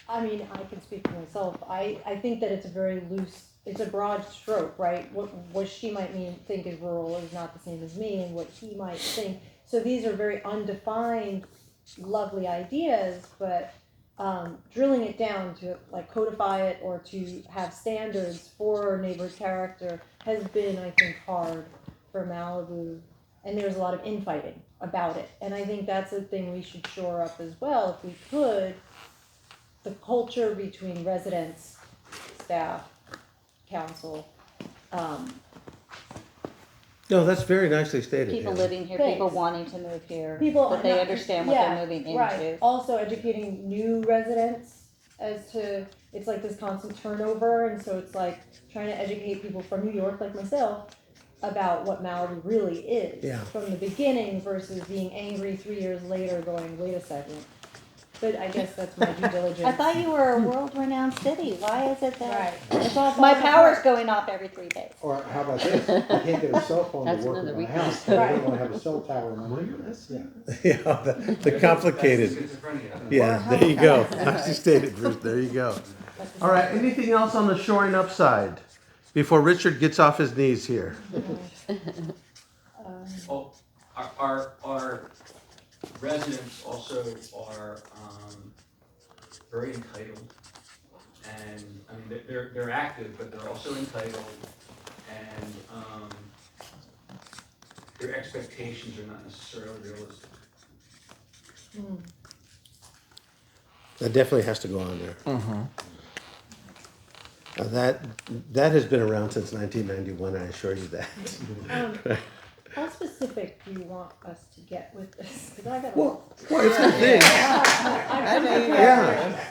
I mean, I can speak for myself. I think that it's a very loose, it's a broad stroke, right? What she might think is rural is not the same as me, and what he might think. So these are very undefined, lovely ideas, but drilling it down to like codify it or to have standards for neighborhood character has been, I think, hard for Malibu. And there's a lot of infighting about it. And I think that's a thing we should shore up as well, if we could. The culture between residents, staff, council. No, that's very nicely stated. People Hannah. living here, Thanks. people wanting to move here, People that they not- understand what yeah, they're moving into. Right. Also educating new residents as to, it's like this constant turnover, and so it's like trying to educate people from New York like myself about what Malibu really is from the beginning versus being angry 3 years later going, wait a second. But I guess that's my due diligence. I thought you were a world-renowned city. Why is it that It's all my falling power's apart. going off every 3 days? Or how about this? I can't get a cell phone That's to work another in my weakness. house, so I don't want to have a cell tower in my neighborhood. Yeah. Yeah, the complicated. Yeah, there you go. Nicely stated, Bruce. There you go. All right, anything else on the shoring up side before Richard gets off his knees here? Oh, our residents also are very entitled, and I mean they're active, but they're also entitled, and their expectations are not necessarily realistic. That definitely has to go on there. That has been around since 1991, I assure you that. How specific do you want us to get with this? 'Cause I got Well, it's the thing. I'm Yeah.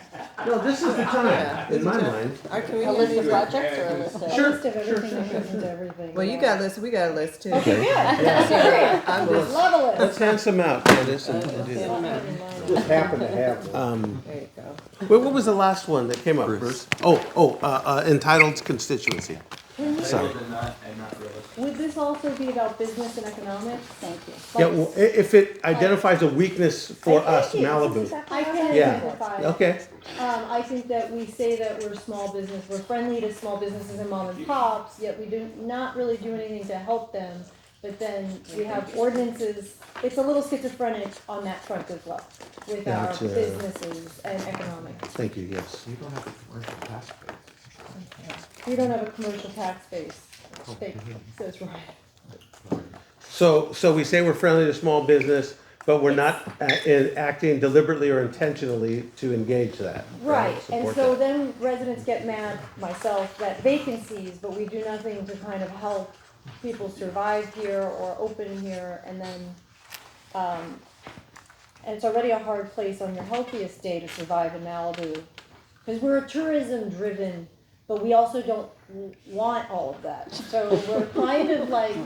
No, this is the time, in my mind. A list of projects or a list of? A list of everything that goes into everything. Well, you got a list, we got a list too. Okay, good. Yeah. I'm Great. just, Love a list. Let's hand some out, Candace, and do that. Just happen to have one. there you go. What was the last one that came up, Bruce? Entitled constituency. Sorry. Entitled and not realistic. Would this also be about business and economics? Thank you. Yeah, well, if it identifies a weakness for us, Malibu. I can Yeah. identify. Okay. I think that we say that we're small business, we're friendly to small businesses and mom and pops, yet we do not really do anything to help them. But then we have ordinances, it's a little schizophrenic on that front as well, with our Gotcha. businesses and economics. Thank you, yes. You don't have a commercial tax base. We don't have a commercial tax base, so it's right. So we say we're friendly to small business, but we're not acting deliberately or intentionally to engage that. Right, and Support so that. then residents get mad, myself, that vacancies, but we do nothing to kind of help people survive here or open here, and then, and it's already a hard place on your healthiest day to survive in Malibu. Because we're a tourism-driven, but we also don't want all of that. So we're kind of like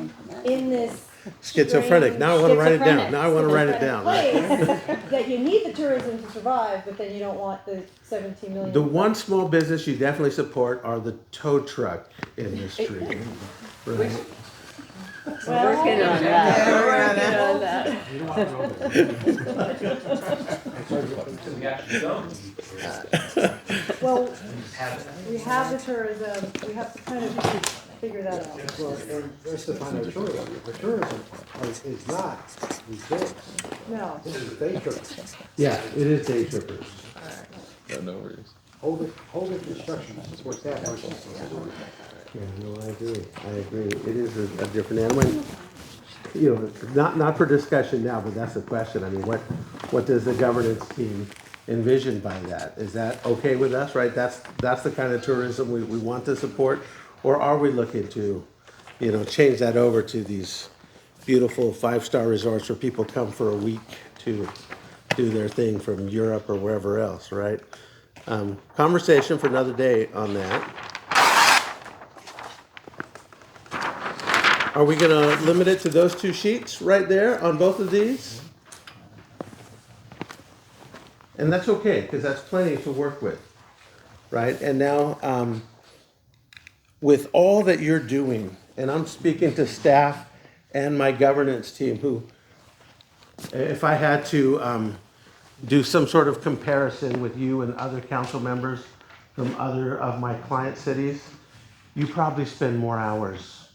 in this Schizophrenic. Now I want to write it down. schizophrenic- Now I want to write it schizophrenic down. place that you need the tourism to survive, but then you don't want the 17 million. The one small business you definitely support are the tow truck industry. Right. We're working on that. We're working on that. You don't want to go there. We actually don't. Well, Have it. we have the tourism, we have to kind of figure that out. Well, and let's define our tourism. Our tourism is not resorts. No. This is day trippers. Yeah, it is day trippers. No worries. Hogan Construction supports that motion. Yeah, no, I agree. It is a different animal. you know, not for discussion now, but that's the question. I mean, what does the governance team envision by that? Is that okay with us, right? That's the kind of tourism we want to support? Or are we looking to, you know, change that over to these beautiful 5-star resorts where people come for a week to do their thing from Europe or wherever else, right? Conversation for another day on that. Are we gonna limit it to those 2 sheets right there on both of these? And that's okay, because that's plenty to work with, right? And now, with all that you're doing, and I'm speaking to staff and my governance team who, if I had to do some sort of comparison with you and other council members from other of my client cities, you probably spend more hours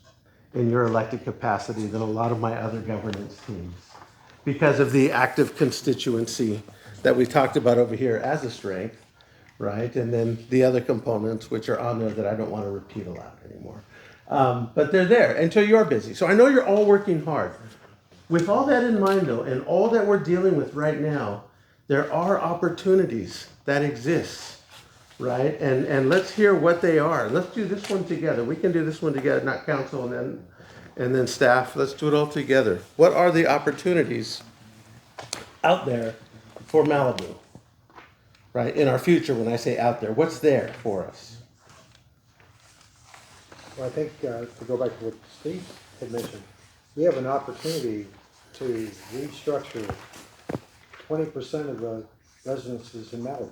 in your elected capacity than a lot of my other governance teams because of the active constituency that we talked about over here as a strength, right? And then the other components which are on there that I don't want to repeat aloud anymore. But they're there until you're busy. So I know you're all working hard. With all that in mind though, and all that we're dealing with right now, there are opportunities that exist, right? And let's hear what they are. Let's do this one together. We can do this one together, not council and then staff. Let's do it all together. What are the opportunities out there for Malibu, right? In our future, when I say out there, what's there for us? Well, I think to go back to what Steve had mentioned, we have an opportunity to restructure 20% of the residences in Malibu.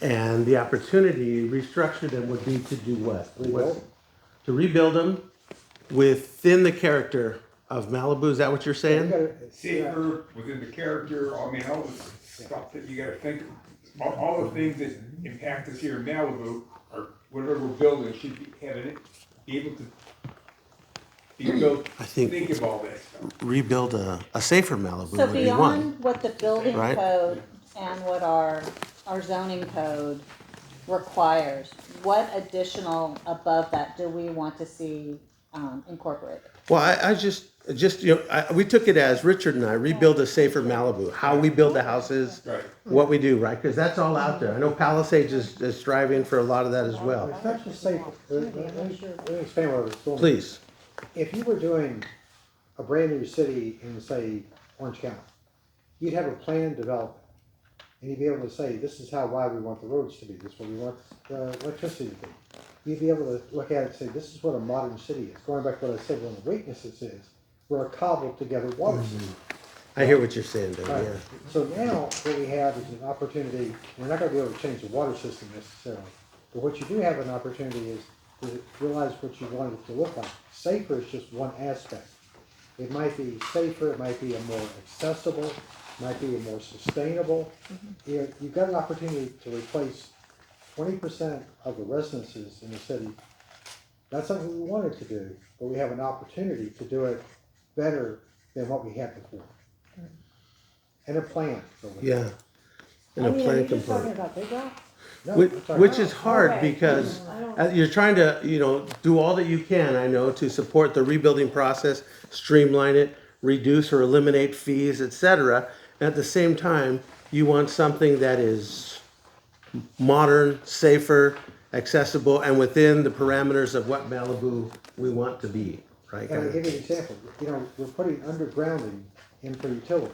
And the opportunity to restructure them would be to do what? To rebuild them within the character of Malibu. Is that what you're saying? Safer within the character. I mean, all the stuff that you got to think. All the things that impact us here in Malibu, or whatever we're building, should be able to be built. I think of all that stuff. Rebuild a safer Malibu So would be one. beyond what the building Right. code and what our zoning code requires, what additional above that do we want to see incorporated? Well, I just you know, we took it as Richard and I rebuild a safer Malibu. How we build the houses, Right. what we do, right? Because that's all out there. I know Palisades is striving for a lot of that as well. It's not just safer. Let me expand what I was going. Please. If you were doing a brand new city in, say, Orange County, you'd have a plan developed. And you'd be able to say, this is why we want the roads to be, this is what we want the electricity to be. You'd be able to look at it and say, this is what a modern city is. Going back to what I said, one of the weaknesses is, we're a cobbled together water system. I hear what you're saying, though, Right. yeah. So now what we have is an opportunity, we're not gonna be able to change the water system necessarily, but what you do have an opportunity is to realize what you want it to look like. Safer is just one aspect. It might be safer, it might be a more accessible, might be a more sustainable. You've got an opportunity to replace 20% of the residences in the city. That's something we wanted to do, but we have an opportunity to do it better than what we had before. And a plan. Yeah. And I a mean, are plan you just talking component. about Big Rock? No, Which is hard Okay. because I don't- you're trying to, you know, do all that you can, I know, to support the rebuilding process, streamline it, reduce or eliminate fees, etc. At the same time, you want something that is modern, safer, accessible, and within the parameters of what Malibu we want to be, right? And I'll give you an example. You know, we're putting undergrounding in for utilities.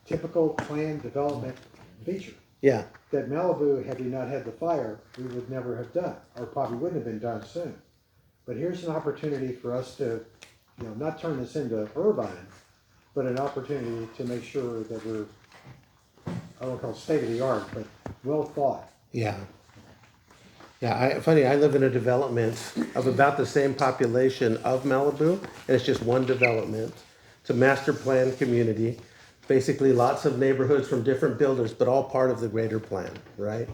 Typical planned development feature. Yeah. That Malibu, had we not had the fire, we would never have done, or probably wouldn't have been done soon. But here's an opportunity for us to, you know, not turn this into Irvine, but an opportunity to make sure that we're, I won't call it state of the art, but well thought. Yeah. Yeah, funny, I live in a development of about the same population of Malibu, and it's just one development. It's a master plan community, basically lots of neighborhoods from different builders, but all part of the greater plan, right?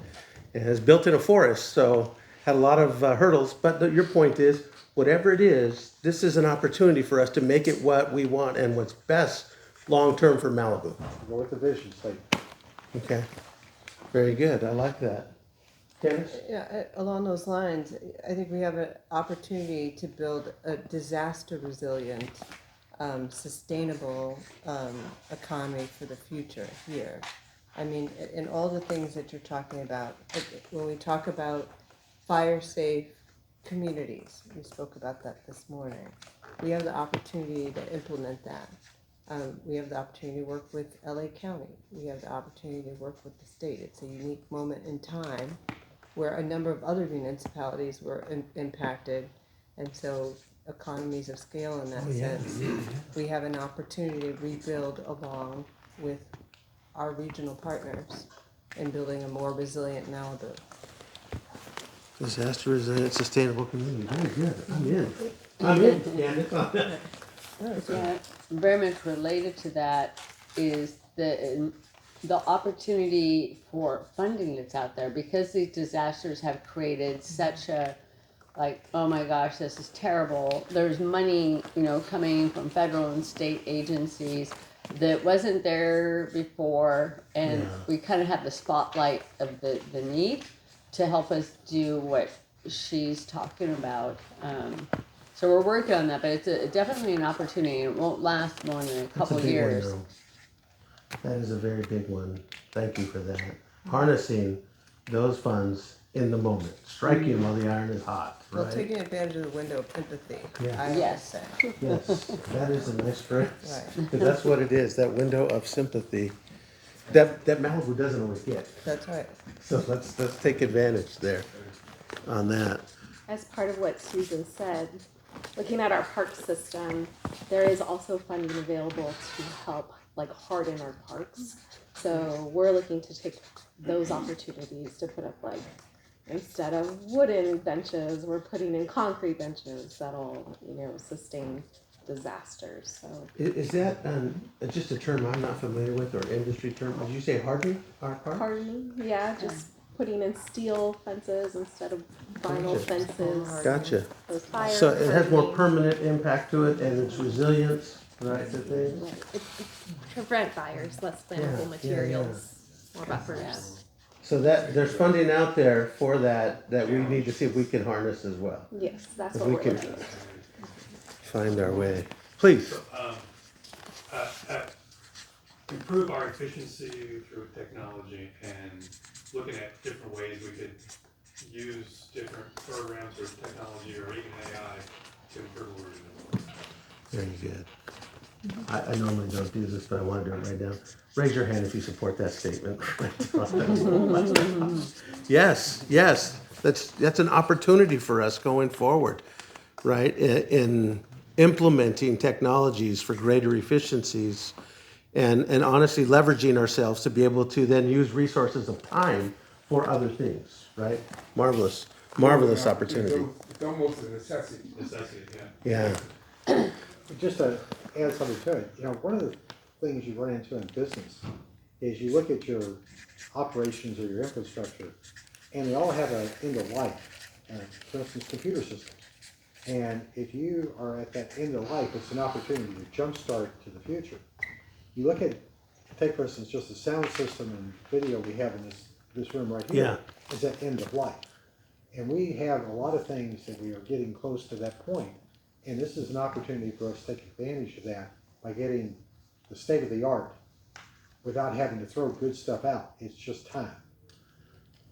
And it's built in a forest, so had a lot of hurdles, but your point is, whatever it is, this is an opportunity for us to make it what we want and what's best long-term for Malibu. Go with the vision statement. Okay, very good, I like that. Dennis? Yeah, along those lines, I think we have an opportunity to build a disaster resilient, sustainable economy for the future here. I mean, in all the things that you're talking about, when we talk about fire safe communities, we spoke about that this morning. We have the opportunity to implement that. We have the opportunity to work with LA County. We have the opportunity to work with the state. It's a unique moment in time where a number of other municipalities were impacted, and so economies of scale in that sense. We have an opportunity to rebuild along with our regional partners in building a more resilient Malibu. Disaster resilient, sustainable community. Very good. I'm in. Candace. Yeah, very much related to that is the opportunity for funding that's out there, because these disasters have created such a, like, oh my gosh, this is terrible. There's money, coming from federal and state agencies that wasn't there before, and we kind of have the spotlight of the need to help us do what she's talking about. So we're working on that, but it's definitely an opportunity. It won't last more than a couple years. That is a very big one. Thank you for that. Harnessing those funds in the moment, striking while the iron is hot, right? Well, taking advantage of the window of empathy. Yeah. I Yes. say. Yes, that is a nice phrase. Right. Because that's what it is, that window of sympathy that Malibu doesn't always get. That's right. So let's take advantage there on that. As part of what Susan said, looking at our park system, there is also funding available to help harden our parks. So we're looking to take those opportunities to put up instead of wooden benches, we're putting in concrete benches that'll, sustain disasters. So Is that just a term I'm not familiar with, or industry term? Did you say harden our park? hardening, yeah, just putting in steel fences instead of vinyl Gotcha. fences. Gotcha. Those fire So it has more hardening. permanent impact to it, and it's resilience, right, to things? Right. It prevent fires, less flammable materials, more buffers. Yeah. So that, there's funding out there for that we need to see if we can harness as well. Yes, that's If what we we're can looking at. find our way. Please. Improve our efficiency through technology and looking at different ways we could use different programs or technology or even AI to improve what we're doing. Very good. I normally don't do this, but I want to do it right now. Raise your hand if you support that statement. Yes, that's an opportunity for us going forward, right? In implementing technologies for greater efficiencies and honestly leveraging ourselves to be able to then use resources of time for other things, right? Marvelous opportunity. It's almost a necessity. Yeah. Just to add something to it, one of the things you run into in business is you look at your operations or your infrastructure, and they all have an end of life. For instance, computer systems. And if you are at that end of life, it's an opportunity to jumpstart to the future. You look at, take for instance, just the sound system and video we have in this room right here is at end of life. And we have a lot of things that we are getting close to that point. And this is an opportunity for us to take advantage of that by getting the state of the art without having to throw good stuff out. It's just time.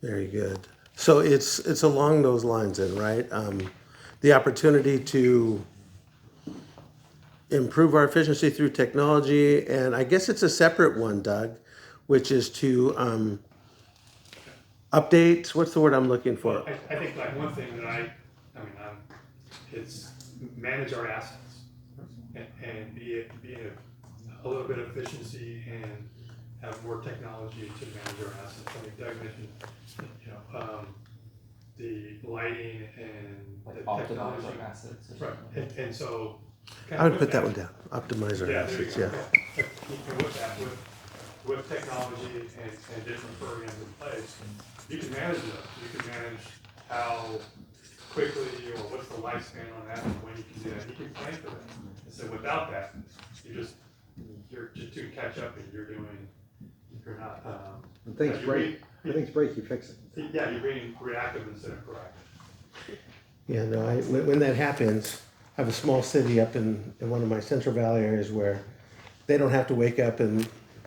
Very good. So it's along those lines then, right? The opportunity to improve our efficiency through technology, and I guess it's a separate one, Doug, which is to update. What's the word I'm looking for? I think one thing that it's manage our assets and be a little bit of efficiency and have more technology to manage our assets. I think Doug mentioned, the lighting and the technology. Assets. Right, and so. I would put that one down. Optimize our assets, yeah. And with that, with technology and different programs in place, you can manage those. You can manage how quickly or what's the lifespan on that and when you can do that. You can plan for that. And so without that, you're just doing catch up and you're not. When things break, When things break, you fix it. Yeah, you're being reactive instead of proactive. Yeah, no, when that happens, I have a small city up in one of my Central Valley areas where they don't have to wake up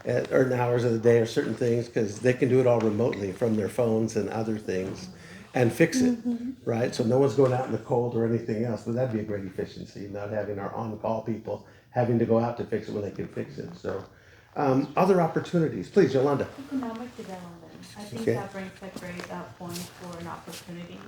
at certain hours of the day or certain things because they can do it all remotely from their phones and other things and fix it, right? So no one's going out in the cold or anything else, but that'd be a great efficiency, not having our on-call people having to go out to fix it when they can fix it. So other opportunities, please, Yolanda. Economic development. I think Okay. that brings a great point for an opportunity.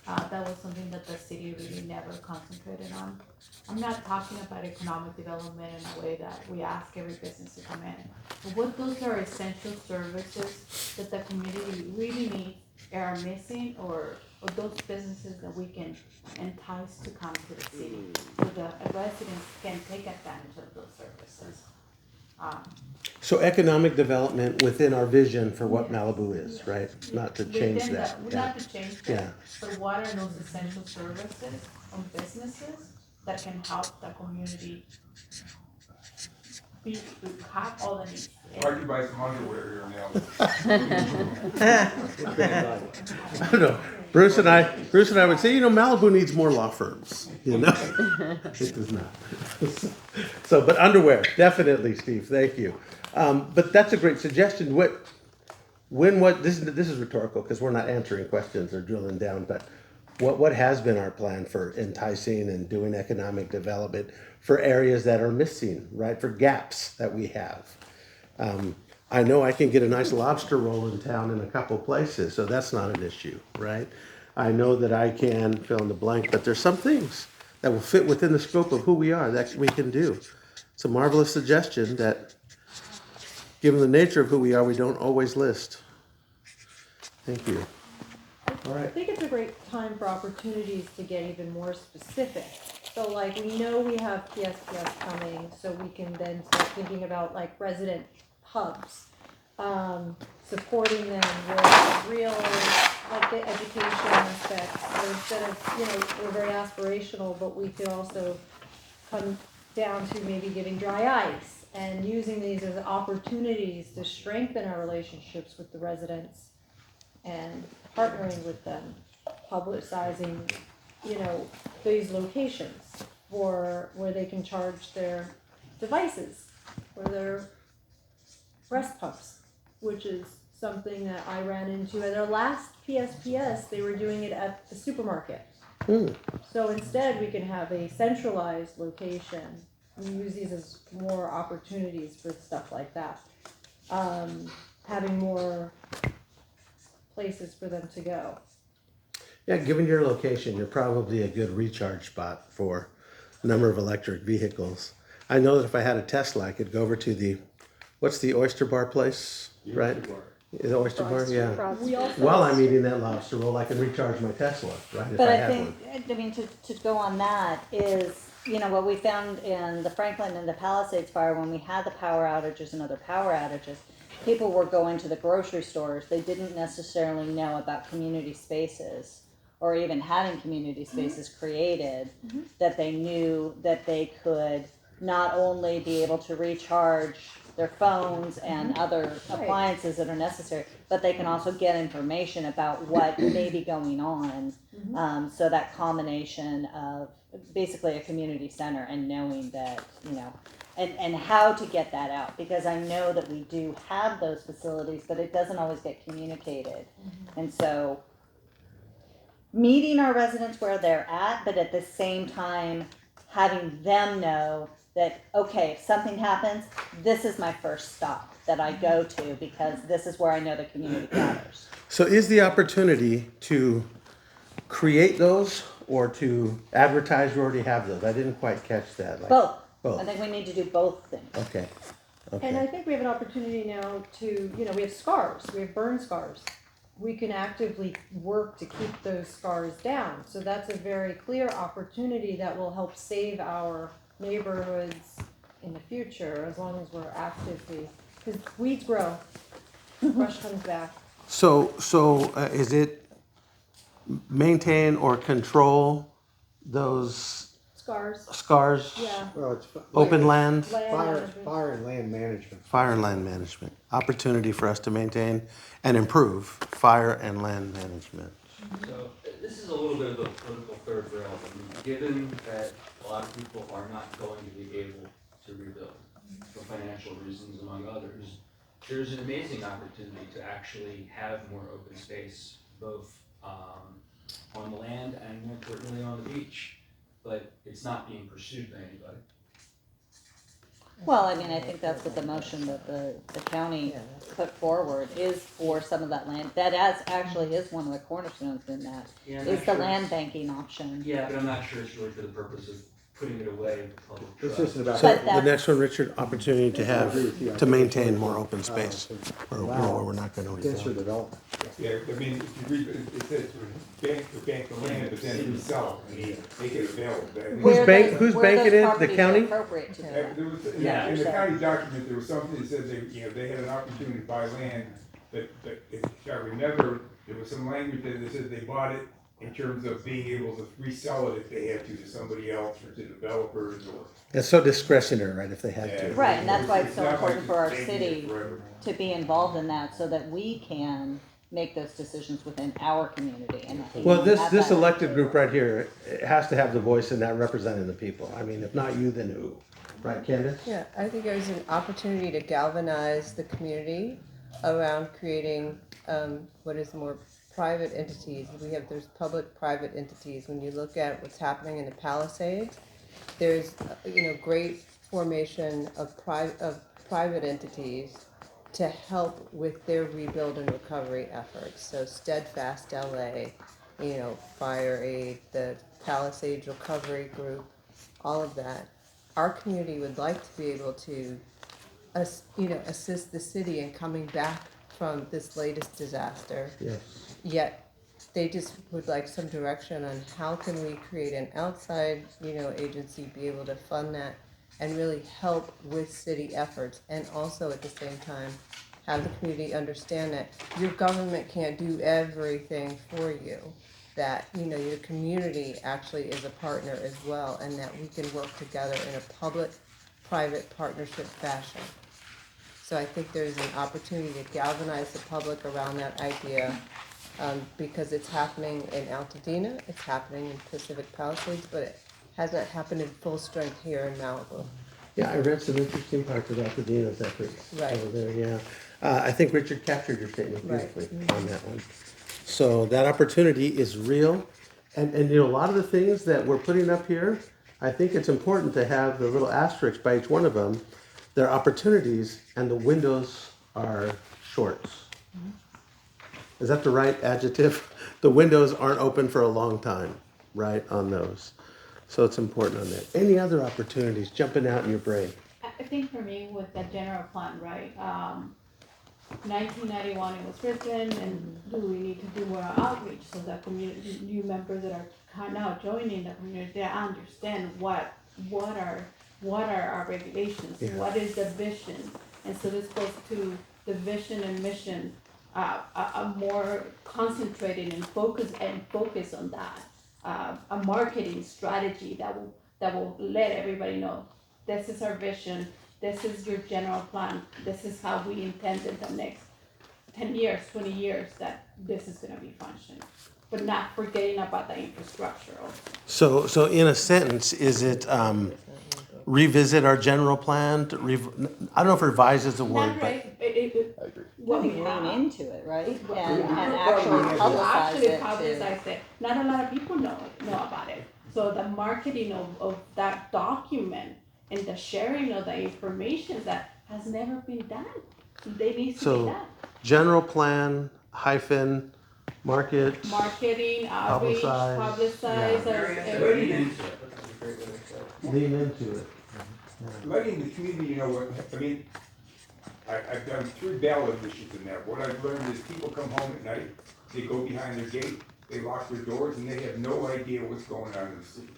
That was something that the city really never concentrated on. I'm not talking about economic development in a way that we ask every business to come in. But what those are essential services that the community really needs and are missing, or those businesses that we can entice to come to the city so the residents can take advantage of those services. So economic development within our vision for what Malibu is, right? Not to change Within that. the, Yeah. not to change Yeah. that, but what are those essential services or businesses that can help the community have all the needs? Hard to buy some underwear here now. I don't know. Bruce and I would say, Malibu needs more law firms. It does not. So, but underwear, definitely, Steve. Thank you. But that's a great suggestion. This is rhetorical because we're not answering questions or drilling down. But what has been our plan for enticing and doing economic development for areas that are missing, right? For gaps that we have. I know I can get a nice lobster roll in town in a couple places, so that's not an issue, right? I know that I can fill in the blank, but there's some things that will fit within the scope of who we are that we can do. It's a marvelous suggestion that, given the nature of who we are, we don't always list. Thank you. All I right. think it's a great time for opportunities to get even more specific. So like we know we have P.S.S coming, so we can then start thinking about like resident hubs, supporting them with real, like the education aspects. So instead of, we're very aspirational, but we could also come down to maybe giving dry ice and using these as opportunities to strengthen our relationships with the residents and partnering with them, publicizing, these locations for where they can charge their devices or their breast pumps, which is something that I ran into at our last P.S.S. They were doing it at the supermarket. So instead, we can have a centralized location and use these as more opportunities for stuff like that. Having more places for them to go. Yeah, given your location, you're probably a good recharge spot for a number of electric vehicles. I know that if I had a Tesla, I could go over to what's the Oyster Bar place, right? The Oyster Bar, yeah. While I'm eating that lobster roll, I can recharge my Tesla, right? But if I have think, one. to go on that is, what we found in the Franklin and the Palisades fire, when we had the power outages and other power outages, people were going to the grocery stores. They didn't necessarily know about community spaces or even having community spaces created that they knew that they could not only be able to recharge their phones and other appliances that are necessary, but they can also get information about what may be going on. So that combination of basically a community center and knowing that, and how to get that out, because I know that we do have those facilities, but it doesn't always get communicated. And so meeting our residents where they're at, but at the same time having them know that, okay, if something happens, this is my first stop that I go to because this is where I know the community gathers. So is the opportunity to create those or to advertise you already have those? I didn't quite catch that. Both. Both. I think we need to do both things. Okay. And I think we have an opportunity now to, we have scars, we have burn scars. We can actively work to keep those scars down. So that's a very clear opportunity that will help save our neighborhoods in the future as long as we're actively, because weeds grow, brush comes back. So is it maintain or control those scars, Yeah. Well, it's open land, fire and land management. fire and land management. Opportunity for us to maintain and improve fire and land management. So this is a little bit of a political third rail. I mean, given that a lot of people are not going to be able to rebuild for financial reasons, among others, there's an amazing opportunity to actually have more open space, both on the land and more importantly on the beach. But it's not being pursued by anybody. Well, I mean, I think that's what the motion that the county put forward is for some of that land. That actually is one of the cornerstones in that, Yeah, I'm is not the sure. land banking option. Yeah, but I'm not sure it's really for the purpose of putting it away in public This trust. isn't about. So the next one, Richard, opportunity to have, to maintain more open Uh, space, where we're not gonna Denser rebuild. development. Yeah, I mean, if you read, it says bank the land, but then resell it, I mean, make it available. Who's banking it? The county? Appropriate to There was, Yeah. in the county document, there was something that said they had an opportunity to buy land, but if I remember, there was some language that said they bought it in terms of being able to resell it if they had to somebody else or to developers or. It's so discretionary, right, if they had to. Right, and that's why it's so not important like for our banking it city forever. to be involved in that so that we can make those decisions within our community. And Well, this have this that- elected group right here, it has to have the voice in that representing the people. I mean, if not you, then who? Right, Candace? Yeah, I think there's an opportunity to galvanize the community around creating what is more private entities. There's public-private entities. When you look at what's happening in the Palisades, there's great formation of private entities to help with their rebuild and recovery efforts. So Steadfast LA, Fire Aid, the Palisades Recovery Group, all of that. Our community would like to be able to, assist the city in coming back from this latest disaster. Yes. Yet, they just would like some direction on how can we create an outside, agency, be able to fund that and really help with city efforts, and also at the same time have the community understand that your government can't do everything for you, that your community actually is a partner as well, and that we can work together in a public-private partnership fashion. So I think there's an opportunity to galvanize the public around that idea, because it's happening in Altadena, it's happening in Pacific Palisades, but it hasn't happened in full strength here in Malibu. Yeah, I read some interesting parts about the Dina's efforts Right. over there, yeah. I think Richard captured your statement Right. beautifully on that one. So that opportunity is real. And a lot of the things that we're putting up here, I think it's important to have the little asterisks by each one of them. They're opportunities and the windows are shorts. Is that the right adjective? The windows aren't open for a long time, right, on those. So it's important on that. Any other opportunities jumping out in your brain? I think for me with the general plan, right, 1991 it was written, and do we need to do more outreach so that community, new members that are now joining the community, they understand what are our regulations, Yeah. what is the vision, and so this goes to the vision and mission, a more concentrated and focus on that, a marketing strategy that will let everybody know this is our vision, this is your general plan, this is how we intend in the next 10 years, 20 years that this is going to be functioning, but not forgetting about the infrastructure also. So in a sentence, is it revisit our general plan? I don't know if revise is the word, Not but right, I agree. what we Lean have. into it, right? Well, And actually publicize it publicize it. Not a lot of people know about it. So the marketing of that document and the sharing of the information that has never been done. They need to be so done. general plan hyphen market. Marketing, outreach, publicize, Leading everything. into it, that's a great way to say it. Lean into it. Letting the community know what, I mean, I've done 3 ballot issues in that. What I've learned is people come home at night, they go behind their gate, they lock their doors, and they have no idea what's going on in the city.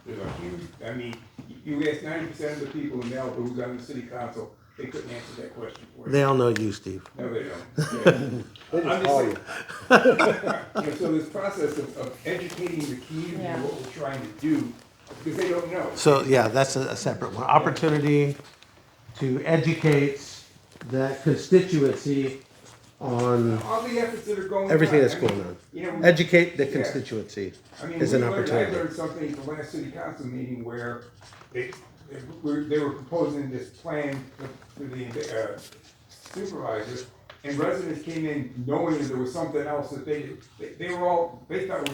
There's a huge, I mean, you ask 90% of the people in Malibu who's on the city council, they couldn't answer that question for you. They all know you, Steve. No, they don't. Yeah. They just I'm call saying- you. So this process of educating the community on what we're trying to do because they don't know. So, yeah, that's a separate one. Opportunity to educate that constituency on All the efforts that are going everything on. that's I mean, going on. you know, Educate the yeah. constituency I mean, is an I opportunity. learned something at the last city council meeting where they were proposing this plan for the supervisor, and residents came in knowing that there was something else that they thought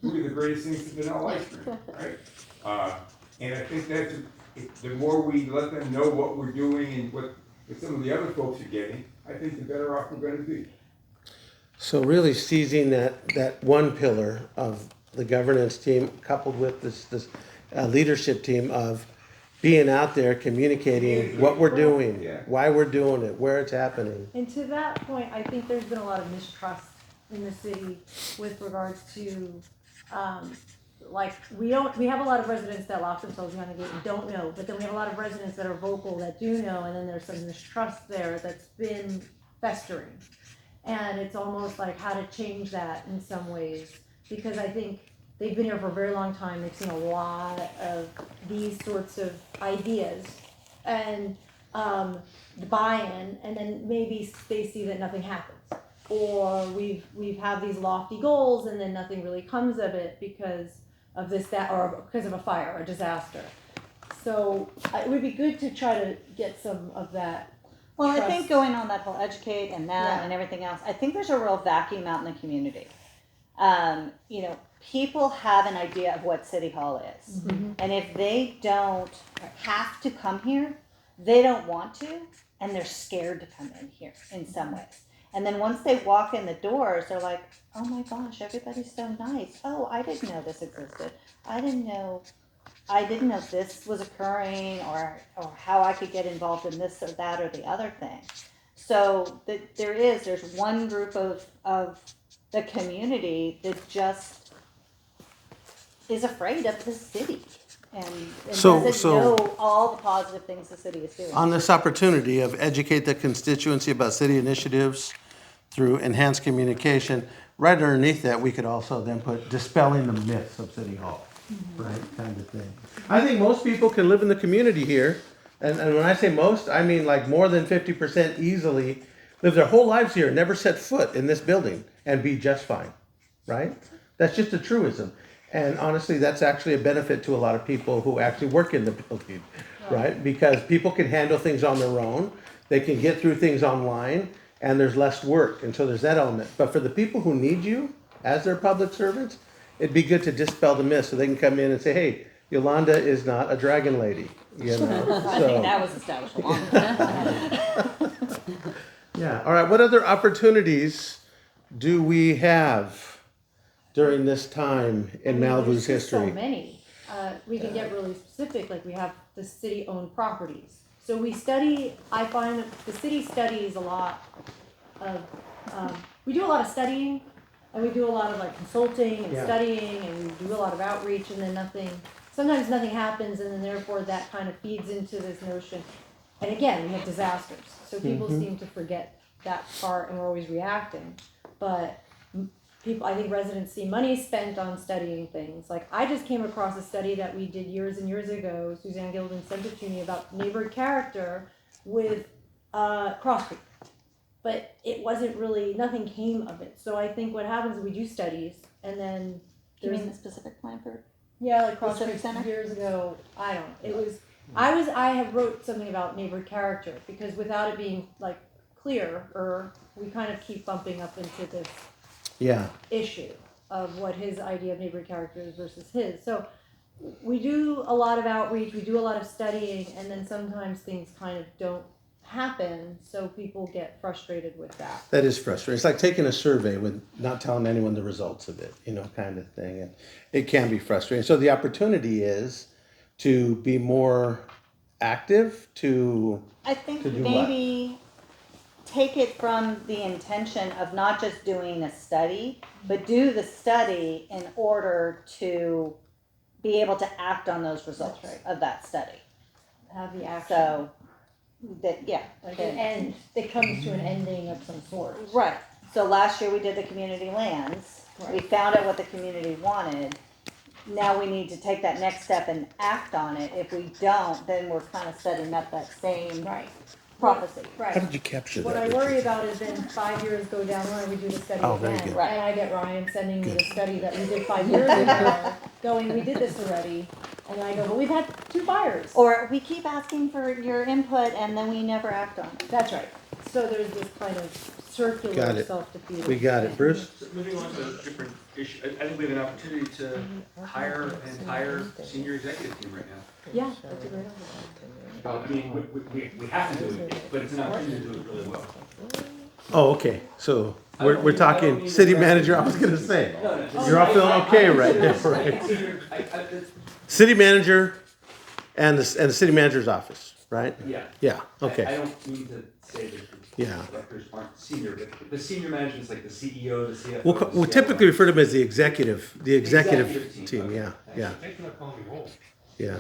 we were the greatest things to vanilla ice cream, right? And I think that's, the more we let them know what we're doing and what some of the other folks are getting, I think the better off we're gonna be. So really seizing that one pillar of the governance team coupled with this leadership team of being out there, communicating what we're doing, why we're doing it, where it's happening. And to that point, I think there's been a lot of mistrust in the city with regards to, like, we have a lot of residents that lock themselves behind the gate and don't know, but then we have a lot of residents that are vocal that do know, and then there's some mistrust there that's been festering. And it's almost like how to change that in some ways, because I think they've been here for a very long time, they've seen a lot of these sorts of ideas, and the buy-in, and then maybe they see that nothing happens. Or we've had these lofty goals and then nothing really comes of it because of this, that, or because of a fire or a disaster. So it would be good to try to get some of that. Well, I trust. think going on that whole educate and that Yeah. and everything else, I think there's a real vacuum out in the community. You know, people have an idea of what City Hall is. Mhm. And if they don't have to come here, they don't want to, and they're scared to come in here in some ways. And then once they walk in the doors, they're like, oh my gosh, everybody's so nice. Oh, I didn't know this existed. I didn't know this was occurring, or how I could get involved in this or that or the other thing. So there's one group of the community that just is afraid of the city and doesn't know all the positive things the city is doing. On this opportunity of educate the constituency about city initiatives through enhanced communication, right underneath that, we could also then put dispelling the myths of City Hall, right, kind of thing. I think most people can live in the community here, and when I say most, I mean like more than 50% easily live their whole lives here, never set foot in this building, and be just fine, right? That's just a truism. And honestly, that's actually a benefit to a lot of people who actually work in the building, right? Because people can handle things on their own, they can get through things online, and there's less work, and so there's that element. But for the people who need you as their public servants, it'd be good to dispel the myth so they can come in and say, hey, Yolanda is not a dragon lady, you know? I think that was established a long time ago. Yeah, all right, what other opportunities do we have during this time in Malibu's There's just history? so many. We can get really specific, like we have the city-owned properties. So I find that the city studies a lot of, we do a lot of studying, and we do a lot of like consulting and studying, and we do a lot of outreach, and then sometimes nothing happens, and then therefore that kind of feeds into this notion. And again, we have disasters, so people seem to forget that part, and we're always reacting. But I think residents see money spent on studying things. Like, I just came across a study that we did years and years ago, Suzanne Gilden sent it to me, about neighborhood character with Cross Creek. But it wasn't really, nothing came of it. So I think what happens is we do studies, and then You mean the specific plan for? Yeah, like Cross Civic Creek Center? years ago, I don't, it was, I have wrote something about neighborhood character, because without it being like clear, we kind of keep bumping up into this issue of what his idea of neighborhood character is versus his. So we do a lot of outreach, we do a lot of studying, and then sometimes things kind of don't happen, so people get frustrated with that. That is frustrating. It's like taking a survey with not telling anyone the results of it, kind of thing. And it can be frustrating. So the opportunity is to be more active, I think to do maybe take it from the intention of not just doing a study, but do the study in order to be able to act on those results of that study. Have the action. So, like an end, it comes to an ending of some sort. Right. So last year we did the community lands. Right. We found out what the community wanted. now we need to take that next step and act on it. If we don't, then we're kind of setting up that same prophecy. Right. How did you capture What that, I worry Richard? about is then 5 years go down the line, we do the study Oh, very again. good. And I get Ryan sending me the study that we did 5 years ago, going, we did this already. And I go, but we've had 2 fires. Or we keep asking for your input and then we never act on it. That's right. So there's this kind of Got circular it. self-defeating. We got it. Bruce? So moving on to a different issue, I think we have an opportunity to hire an entire senior executive team right now. Yeah, that's a great idea. I mean, we have to do it, but it's an opportunity to do it really well. Oh, okay. So we're talking city manager. I was gonna say, No, you're all feeling okay right now, right? City manager and the city manager's office, right? Yeah. Yeah. Okay. I don't mean to say that the directors aren't senior, but the senior manager is like the CEO, the CFO. We'll typically refer to them as the executive team. Yeah. Yeah. Thanks for not calling me old. Yeah.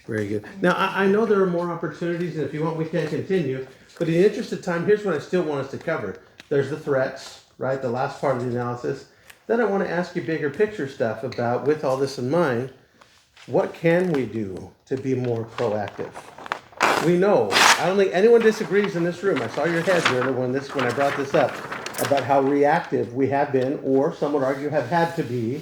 Very good. Now, I know there are more opportunities, and if you want, we can continue. But in the interest of time, here's what I still want us to cover. There's the threats, right? The last part of the analysis. Then I want to ask you bigger picture stuff about, with all this in mind, what can we do to be more proactive? We know, I don't think anyone disagrees in this room. I saw your heads earlier when I brought this up, about how reactive we have been, or some would argue have had to be.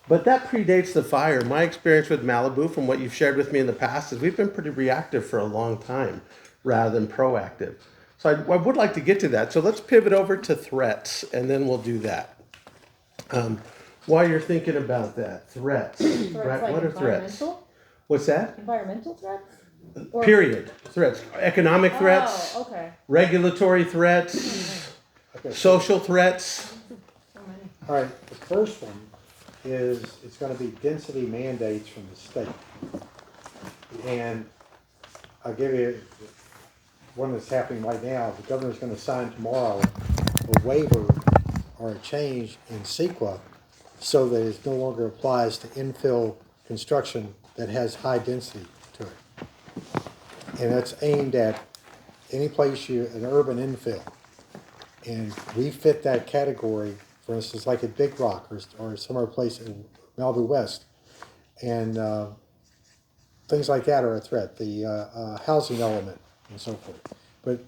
But that predates the fire. My experience with Malibu, from what you've shared with me in the past, is we've been pretty reactive for a long time rather than proactive. So I would like to get to that. So let's pivot over to threats, and then we'll do that. While you're thinking about that, threats. Threats Right? like What are threats? environmental? What's that? Environmental threats? Or- Period. Threats. Economic threats. Oh, okay. Regulatory threats. Social threats. All right, the first one is, it's gonna be density mandates from the state. And I'll give you one that's happening right now. The governor's gonna sign tomorrow a waiver or a change in CEQA so that it no longer applies to infill construction that has high density to it. And that's aimed at any place an urban infill. And we fit that category, for instance, like at Big Rock or some other place in Malibu West. And things like that are a threat, the housing element and so forth. But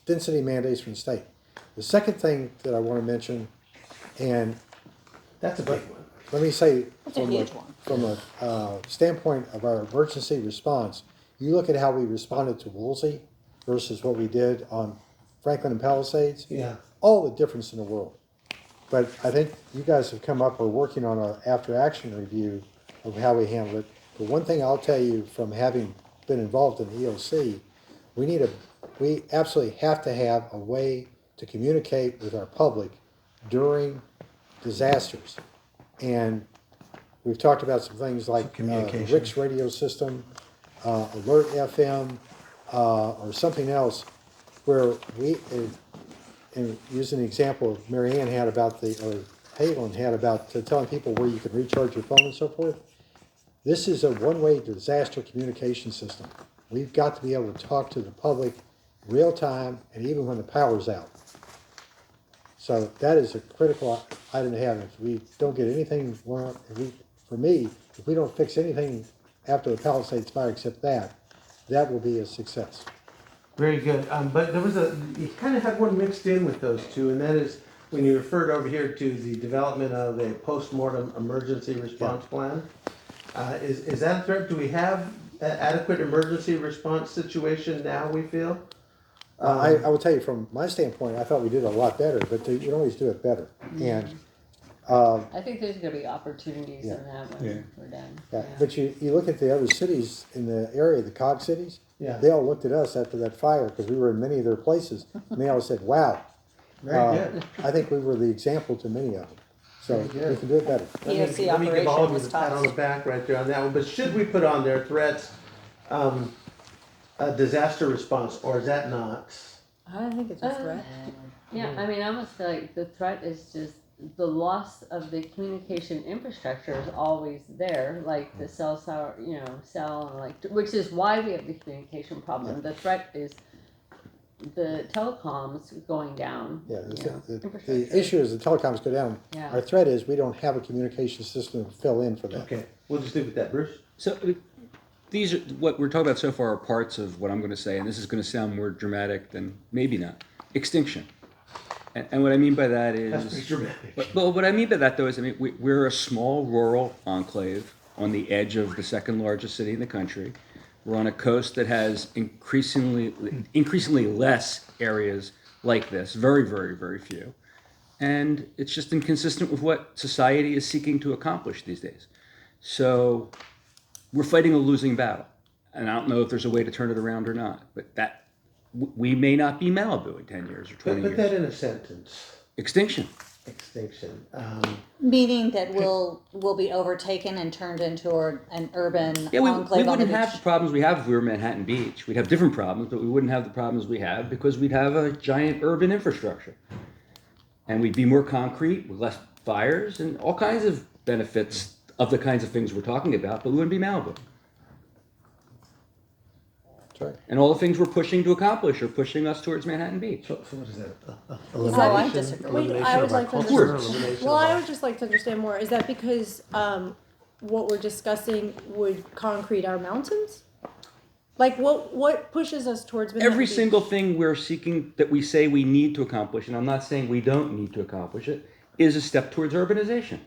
density mandates from the state. The second thing that I want to mention, and that's a big one. Let me say, That's a huge one. from a standpoint of our emergency response, you look at how we responded to Woolsey versus what we did on Franklin and Palisades. Yeah. All the difference in the world. But I think you guys have come up, we're working on an after-action review of how we handle it. But one thing I'll tell you from having been involved in the EOC, we absolutely have to have a way to communicate with our public during disasters. And we've talked about some things like communication. Rick's radio system, Alert FM, or something else where we, and using the example of Marianne had about or Halen had about telling people where you can recharge your phone and so forth. This is a one-way disaster communication system. We've got to be able to talk to the public real time and even when the power's out. So that is a critical item to have. If we don't get anything, for me, if we don't fix anything after the Palisades fire except that will be a success. Very good. But there was you kind of had one mixed in with those two, and that is when you referred over here to the development of a post-mortem emergency response plan. Is that a threat? Do we have an adequate emergency response situation now, we feel? I will tell you from my standpoint, I thought we did a lot better, but you can always do it better. And I think there's going to be opportunities in that when we're done. Yeah. But you look at the other cities in the area, the COG cities, they all looked at us after that fire because we were in many of their places, and they all said, wow. Very good. I think we were the example to many of them. So we can do it better. Let me give all of you a pat on the back right there on that one. But should we put on there threats, disaster response, or is that not? I think it's a threat. Yeah, I mean, I almost feel like the threat is just the loss of the communication infrastructure is always there, like the cell, and like, which is why we have the communication problem. The threat is the telecoms going down. Yeah, the infrastructure. issue is the telecoms go down. Yeah. Our threat is we don't have a communication system to fill in for that. Okay, we'll just leave it at that, Bruce. So these are what we're talking about so far are parts of what I'm going to say, and this is going to sound more dramatic than maybe not. Extinction. And what I mean by that is, That's pretty dramatic. well, what I mean by that though is, I mean, we're a small rural enclave on the edge of the second largest city in the country. We're on a coast that has increasingly less areas like this, very, very, very few. And it's just inconsistent with what society is seeking to accomplish these days. So we're fighting a losing battle. And I don't know if there's a way to turn it around or not, but that we may not be Malibu in 10 years or 20 Put years. that in a sentence. Extinction. Extinction. Meaning that we'll be overtaken and turned into an urban Yeah, we enclave on the wouldn't have the problems we have if we were Manhattan Beach. We'd have different problems, but we wouldn't have the problems we have because we'd have a giant urban infrastructure. And we'd be more concrete with less fires and all kinds of benefits of the kinds of things we're talking about, but we wouldn't be Malibu. Right. And all the things we're pushing to accomplish are pushing us towards Manhattan Beach. So what is that? I disagree. Wait, I would like to understand. Well, I would just like to understand more. Is that because what we're discussing would concrete our mountains? Like what pushes us towards Manhattan Every Beach? single thing we're seeking that we say we need to accomplish, and I'm not saying we don't need to accomplish it, is a step towards urbanization.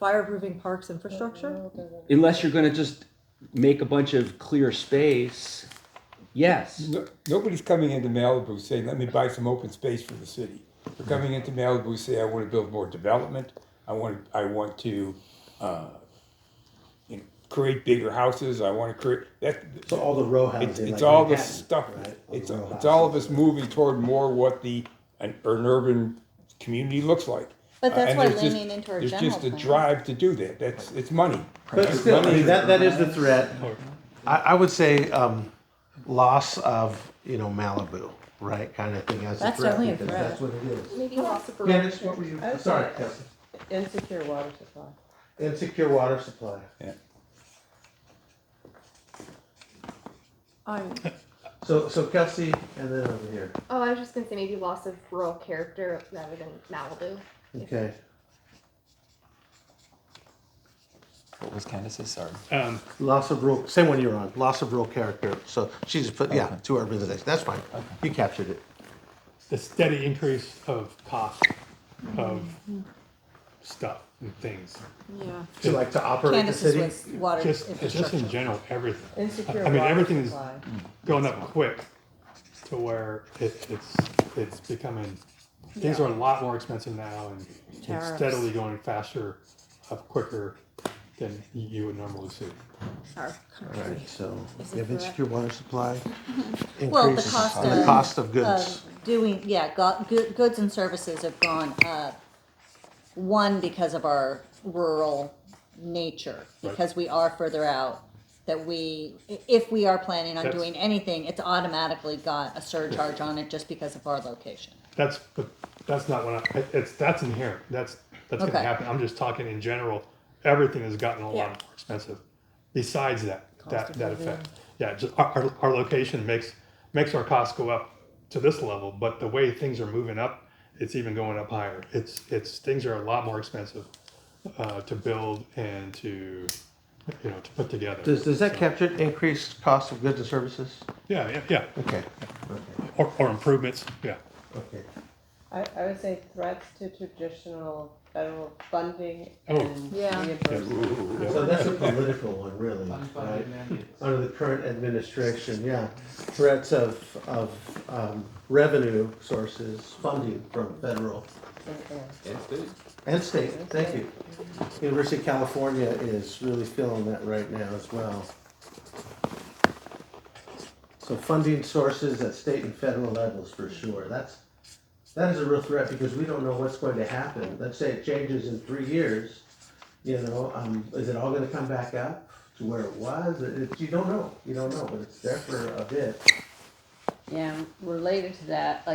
Fireproofing parks infrastructure? Unless you're going to just make a bunch of clear space. Yes. Nobody's coming into Malibu saying, let me buy some open space for the city. They're coming into Malibu saying, I want to build more development. I want to create bigger houses. I want to create that. So all the row housing. It's like all the Manhattan, stuff. right? It's all of us moving toward more what an urban community looks like. But that's And why there's leaning into our There's general just a plan. drive to do that. It's money. But still, I mean, that is the threat. I would say loss of, Malibu, right, kind of thing as That's a threat. certainly a because threat. That's what it is. Maybe loss of Candace, what were you, I would sorry, say Kelsey. Insecure water supply. Insecure water supply. Yeah. So Kelsey, and then over here. Oh, I was just gonna say maybe loss of rural character rather than Malibu. Okay. What was Candace's? Sorry. Loss of rural, same one you're on, loss of rural character. So she just put, yeah, to urbanization. That's fine. You captured it. The steady increase of cost of stuff and things. Yeah. To like to operate Candace the is city. with water Just infrastructure. in general, everything. Insecure I mean, water everything is supply. going up quick to where it's becoming, things are a lot more expensive now and it's Tariffs. steadily going faster, up quicker than you would normally see. Our All country. right, so Is we it have correct? insecure water supply. Well, the Increases cost in the cost of goods. goods and services have gone up. One, because of our rural nature, because we are further out, that if we are planning on That's- doing anything, it's automatically got a surcharge on it just because of our location. But that's not what that's inherent, that's gonna Okay. happen, I'm just talking in general, everything has gotten a lot Yeah. more expensive. Besides that of living. effect, yeah, just our location makes our costs go up to this level, but the way things are moving up, it's even going up higher. Things are a lot more expensive to build and to put together. Does that capture increased cost of goods and services? Yeah. Okay. Or improvements, yeah. Okay. I would say threats to traditional federal funding Oh. and Yeah. reimbursement. So that's a political one, really, right? Under the current administration, yeah. Threats of revenue sources, funding from federal and state, thank you. University of California is really feeling that right now as well. So funding sources at state and federal levels for sure. That is a real threat because we don't know what's going to happen. Let's say it changes in 3 years, is it all gonna come back up to where it was? You don't know, but it's there for a bit. Yeah, related to that,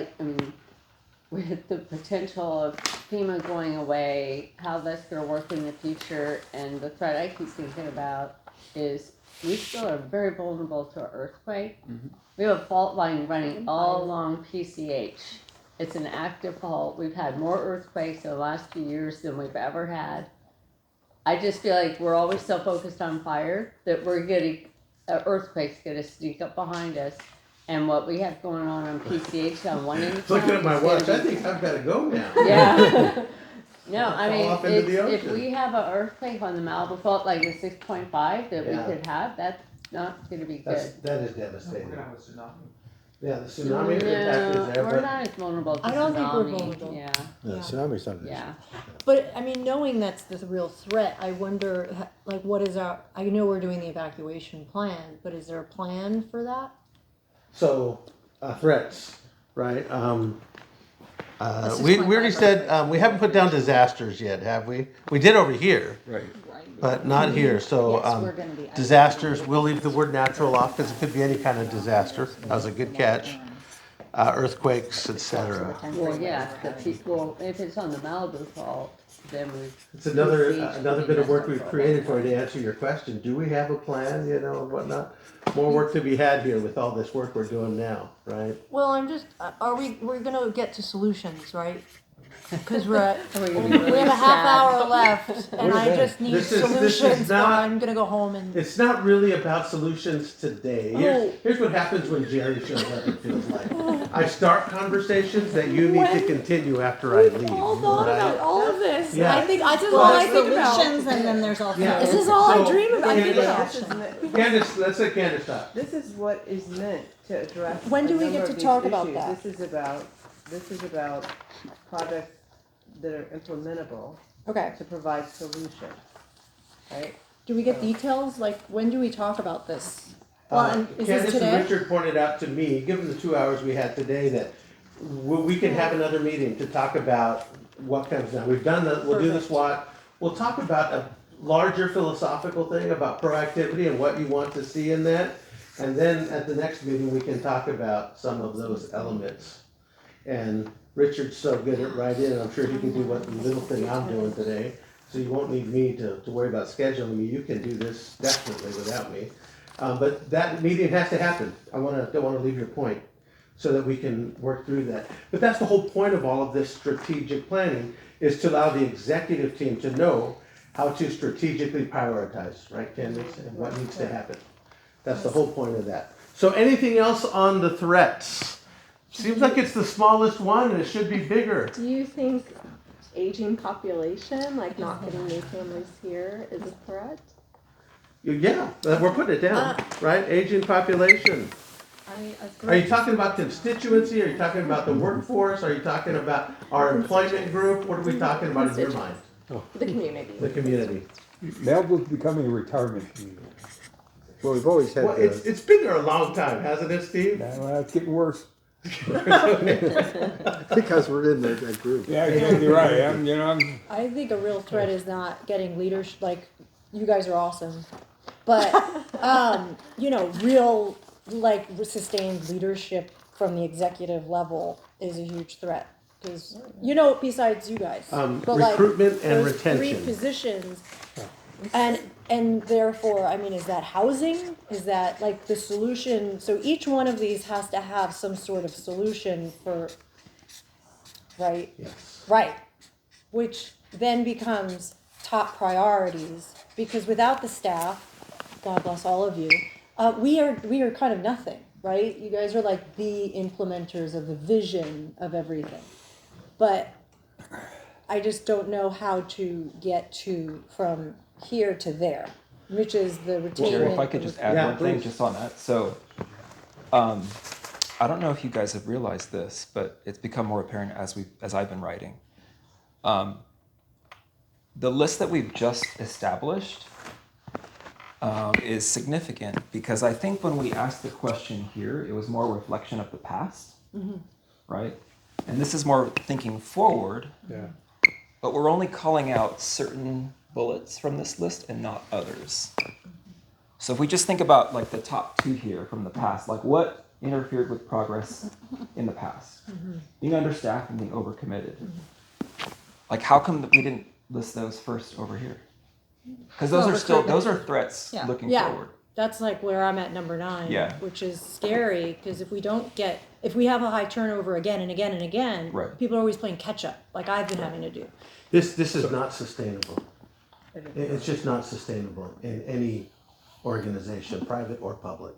with the potential of FEMA going away, how that's gonna work in the future, and the threat I keep thinking about is we still are very vulnerable to an earthquake. We have a fault line running all along PCH. It's an active fault. We've had more earthquakes in the last few years than we've ever had. I just feel like we're always so focused on fire that we're getting earthquake's gonna sneak up behind us. And what we have going on PCH on one end of town. Looking at my watch, I think I've gotta go now. Yeah. No, I Fall mean, off into the if ocean. we have an earthquake on the Malibu fault like the 6.5 that Yeah. we could have, that's not gonna be good. That is devastating. We're gonna have a tsunami. Yeah, the tsunami impact is there, we're but. not as vulnerable to I don't think we're tsunami. vulnerable. Yeah. Yeah, tsunami's not an issue. Yeah. But I mean, knowing that's the real threat, I wonder, like, what is our? I know we're doing the evacuation plan, but is there a plan for that? So, threats, right? That's just We my already said, we haven't put down disasters yet, have we? We did over here. Right. But not here, so, Yes, we're gonna be- disasters, we'll leave the word natural off, because it could be any kind of disaster, that was a good catch. Earthquakes, et cetera. Well, yeah, the people, if it's on the Malibu fault, then we. It's another bit of work we've created for you to answer your question, do we have a plan, you know, and whatnot? More work to be had here with all this work we're doing now, right? Well, I'm just, we're gonna get to solutions, right? Because we have a half hour left, and I just need This is solutions, or not- I'm gonna go home and. It's not really about solutions today. Oh. Here's what happens when Jerry shows up, it feels like. I start conversations that you need to continue after I leave. All thought right? about all of this. Yeah. I think, this is Well, all I think about. Solutions, and then there's also. Yeah. This is all I So, dream about. I think Candace, about. Candace, let's let Candace stop. This is what is meant to address. When do a we number get of to these talk about issues. that? This is about projects that are implementable Okay. to provide solution, right? Do we get details? Like, when do we talk about this? Well, and is this Candace and today? Richard pointed out to me, given the 2 hours we had today, that we can have another meeting to talk about what comes now. We've done we'll do the Perfect. SWOT. We'll talk about a larger philosophical thing about proactivity and what you want to see in that. And then at the next meeting, we can talk about some of those elements. And Richard's so good at writing, I'm sure he can do what little thing I'm doing today. So you won't need me to worry about scheduling me. You can do this definitely without me. But that meeting has to happen. Don't want to leave your point, so that we can work through that. But that's the whole point of all of this strategic planning, is to allow the executive team to know how to strategically prioritize, right, Candace, and what needs to happen. That's the whole point of that. So anything else on the threats? Seems like it's the smallest one, and it should be bigger. Do you think aging population, like not getting new families here, is a threat? Yeah, we're putting it down, right? Aging population. Are you talking about constituency? Are you talking about the workforce? Are you talking about our employment group? What are we talking about in your mind? The community. The community. Malibu's becoming a retirement community. Well, we've always had. Well, it's been there a long time, hasn't it, Steve? Well, it's getting worse. Because we're in that group. Yeah, exactly right. I think a real threat is not getting leadership, like, you guys are awesome. But, real, like, sustained leadership from the executive level is a huge threat. Because, besides you guys. But recruitment and those retention. 3 positions, and therefore, I mean, is that housing? Is that, like, the solution? So each one of these has to have some sort of solution for, right? Yes. Right. Which then becomes top priorities, because without the staff, God bless all of you, we are kind of nothing, right? You guys are like the implementers of the vision of everything. But I just don't know how to get from here to there, which is the retainment. Jerry, if I could just add one thing just on that. So, I don't know if you guys have realized this, but it's become more apparent as I've been writing. The list that we've just established is significant, because I think when we asked the question here, it was more a reflection of the past, right? And this is more thinking forward. Yeah. But we're only calling out certain bullets from this list and not others. So if we just think about like the top 2 here from the past, like what interfered with progress in the past? Being understaffed and being overcommitted. Like how come that we didn't list those first over here? Because those Well, are still, recruitment. those are threats Yeah. looking Yeah. forward. That's like where I'm at number 9, Yeah. which is scary because if we have a high turnover again and again and again, Right. people are always playing catch up, like I've been having to do. This is not sustainable. It's just not sustainable in any organization, private or public.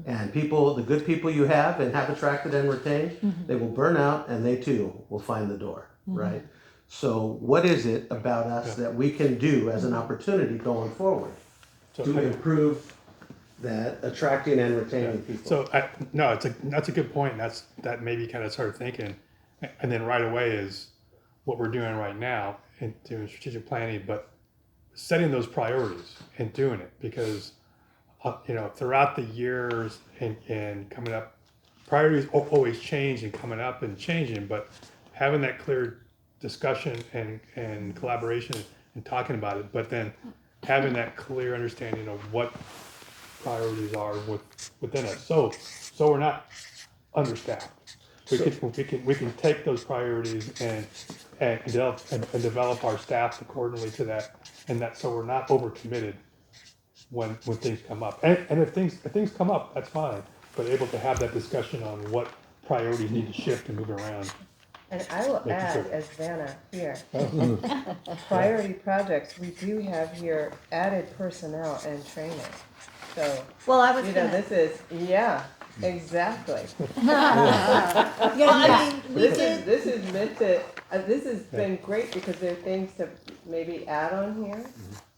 And people, the good people you have and have attracted and retained, they will burn out and they too will find the door, right? So what is it about us that we can do as an opportunity going forward to improve that attracting and retaining people? So, that's a good point. That maybe kind of started thinking. And then right away is what we're doing right now in doing strategic planning, but setting those priorities and doing it because, throughout the years and coming up, priorities always change and coming up and changing, but having that clear discussion and collaboration and talking about it, but then having that clear understanding of what priorities are within us. So we're not understaffed. We can take those priorities and develop our staff accordingly to that, and that so we're not overcommitted when things come up. And if things come up, that's fine. But able to have that discussion on what priorities need to shift and move around. And I will Making add, sure. as Vanna here, priority projects, we do have here added personnel and training. So, Well, I was this is, yeah, exactly. This is meant to, this has been great because there are things to maybe add on here,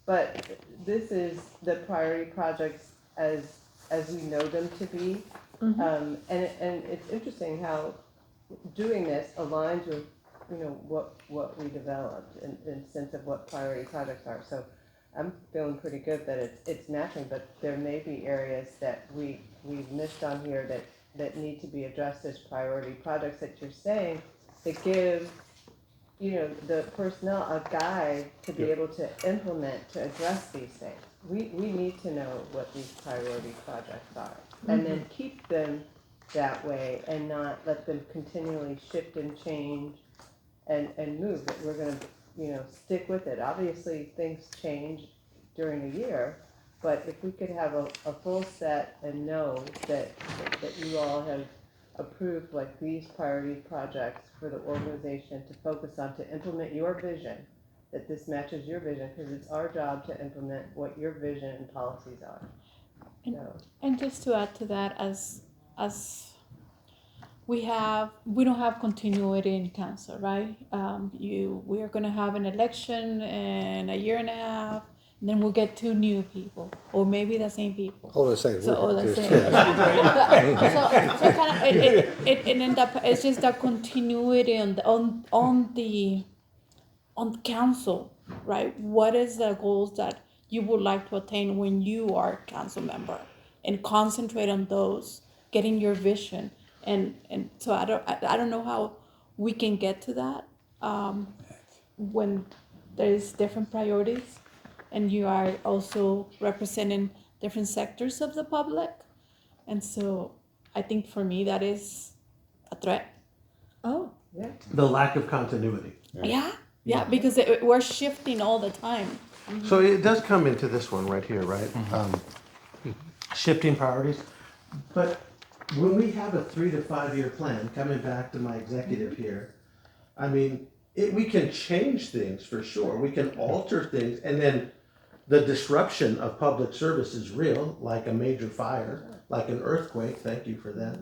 but this is the priority projects as we know them to be. And it's interesting how doing this aligns with, what we developed in sense of what priority projects are. So I'm feeling pretty good that it's matching, but there may be areas that we've missed on here that need to be addressed as priority projects that you're saying that give, the personnel a guide to be able to implement, to address these things. We need to know what these priority projects are and then keep them that way and not let them continually shift and change and move. That we're going to, stick with it. Obviously, things change during the year, but if we could have a full set and know that you all have approved like these priority projects for the organization to focus on to implement your vision, that this matches your vision, because it's our job to implement what your vision and policies are. And just to add to that, as we don't have continuity in council, right? We are going to have an election in a year and a half, and then we'll get 2 new people, or maybe the same people. Hold on a second. It end up, it's just the continuity on council, right? What is the goals that you would like to attain when you are a council member, and concentrate on those, getting your vision. And so I don't know how we can get to that when there's different priorities and you are also representing different sectors of the public. And so I think for me that is a threat. Oh, yeah. The lack of continuity. Yeah, because we're shifting all the time. So it does come into this one right here, right? Shifting priorities. But when we have a 3 to 5 year plan, coming back to my executive here, I mean, we can change things for sure. We can alter things, and then the disruption of public service is real, like a major fire, like an earthquake. Thank you for that.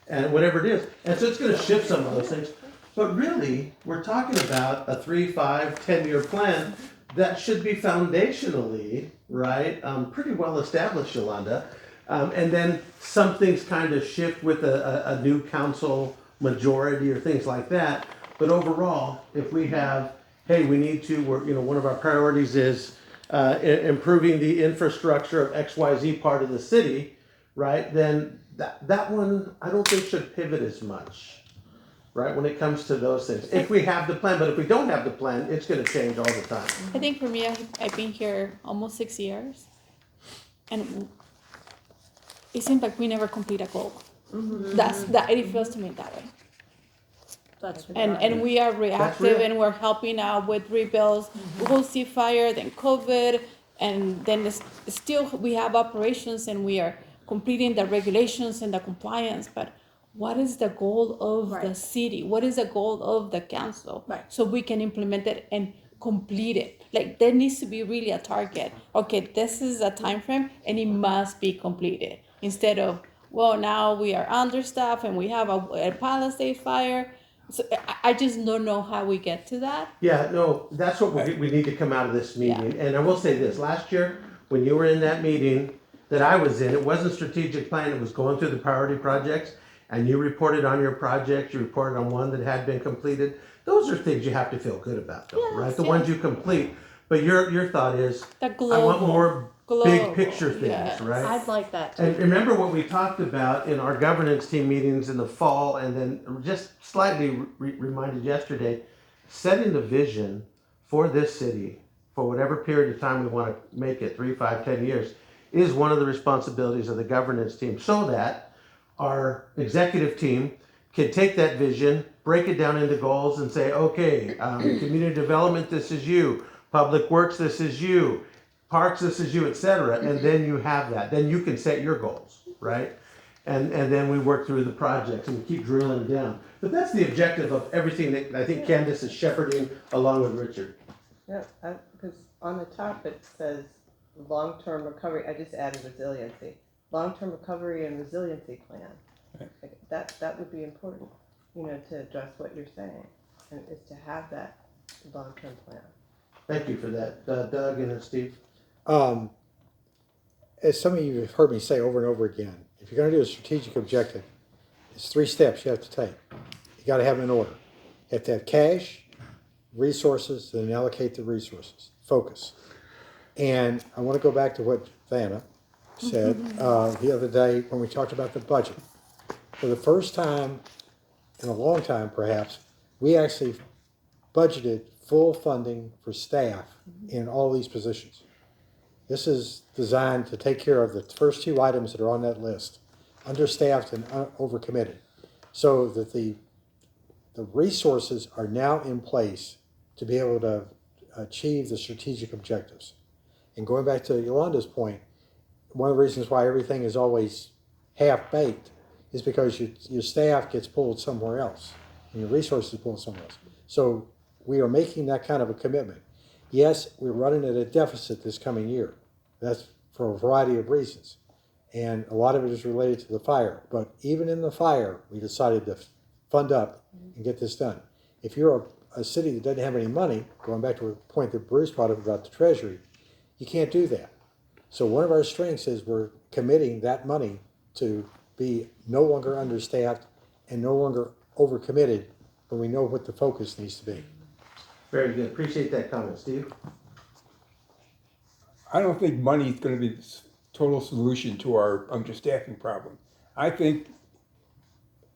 And whatever it is. And so it's going to shift some of those things. But really, we're talking about a 3, 5, 10 year plan that should be foundationally, right, pretty well established, Yolanda. And then some things kind of shift with a new council majority or things like that. But overall, if we have, hey, we need to, one of our priorities is improving the infrastructure of XYZ part of the city, right? Then that one, I don't think should pivot as much, right? When it comes to those things. If we have the plan, but if we don't have the plan, it's going to change all the time. I think for me, I've been here almost 6 years, and it seems like we never complete a goal. It feels to me that way. That's And we are reactive and we're helping out with rebuilds. We'll see fire, then COVID, and then still we have operations and we are completing the regulations and the compliance, but what is the goal of the city? What is the goal of the council? So we can implement it and complete it. Like there needs to be really a target. Okay, this is a time frame and it must be completed. Instead of, well, now we are understaffed and we have a Palisade fire. So I just don't know how we get to that. Yeah, no, that's what we need to come out of this meeting. And I will say this, last year, when you were in that meeting that I was in, it wasn't strategic plan, it was going through the priority projects. And you reported on your project, you reported on one that had been completed. Those are things you have to feel good about though, right? The ones you complete. But your thought is, I want more big picture things, right? I'd like that too. And remember what we talked about in our governance team meetings in the fall, and then just slightly reminded yesterday, setting the vision for this city for whatever period of time we want to make it, 3, 5, 10 years, is one of the responsibilities of the governance team, so that our executive team can take that vision, break it down into goals and say, okay, community development, this is you. Public works, this is you. Parks, this is you, etc. And then you have that. Then you can set your goals, right? And then we work through the projects and we keep drilling down. But that's the objective of everything that I think Candace is shepherding along with Richard. Yeah, because on the top it says long-term recovery. I just added resiliency. Long-term recovery and resiliency plan. Like that would be important, to address what you're saying, and is to have that long-term plan. Thank you for that, Doug and Steve. As some of you have heard me say over and over again, if you're going to do a strategic objective, it's 3 steps you have to take. You got to have them in order. You have to have cash, resources, then allocate the resources. Focus. And I want to go back to what Vanna said the other day when we talked about the budget. For the first time in a long time, perhaps, we actually budgeted full funding for staff in all these positions. This is designed to take care of the first 2 items that are on that list, understaffed and overcommitted, so that the resources are now in place to be able to achieve the strategic objectives. And going back to Yolanda's point, one of the reasons why everything is always half-baked is because your staff gets pulled somewhere else and your resources pulled somewhere else. So we are making that kind of a commitment. Yes, we're running at a deficit this coming year. That's for a variety of reasons. And a lot of it is related to the fire. But even in the fire, we decided to fund up and get this done. If you're a city that doesn't have any money, going back to a point that Bruce brought up about the Treasury, you can't do that. So one of our strengths is we're committing that money to be no longer understaffed and no longer overcommitted when we know what the focus needs to be. Very good. Appreciate that comment, Steve. I don't think money is going to be the total solution to our understaffing problem. I think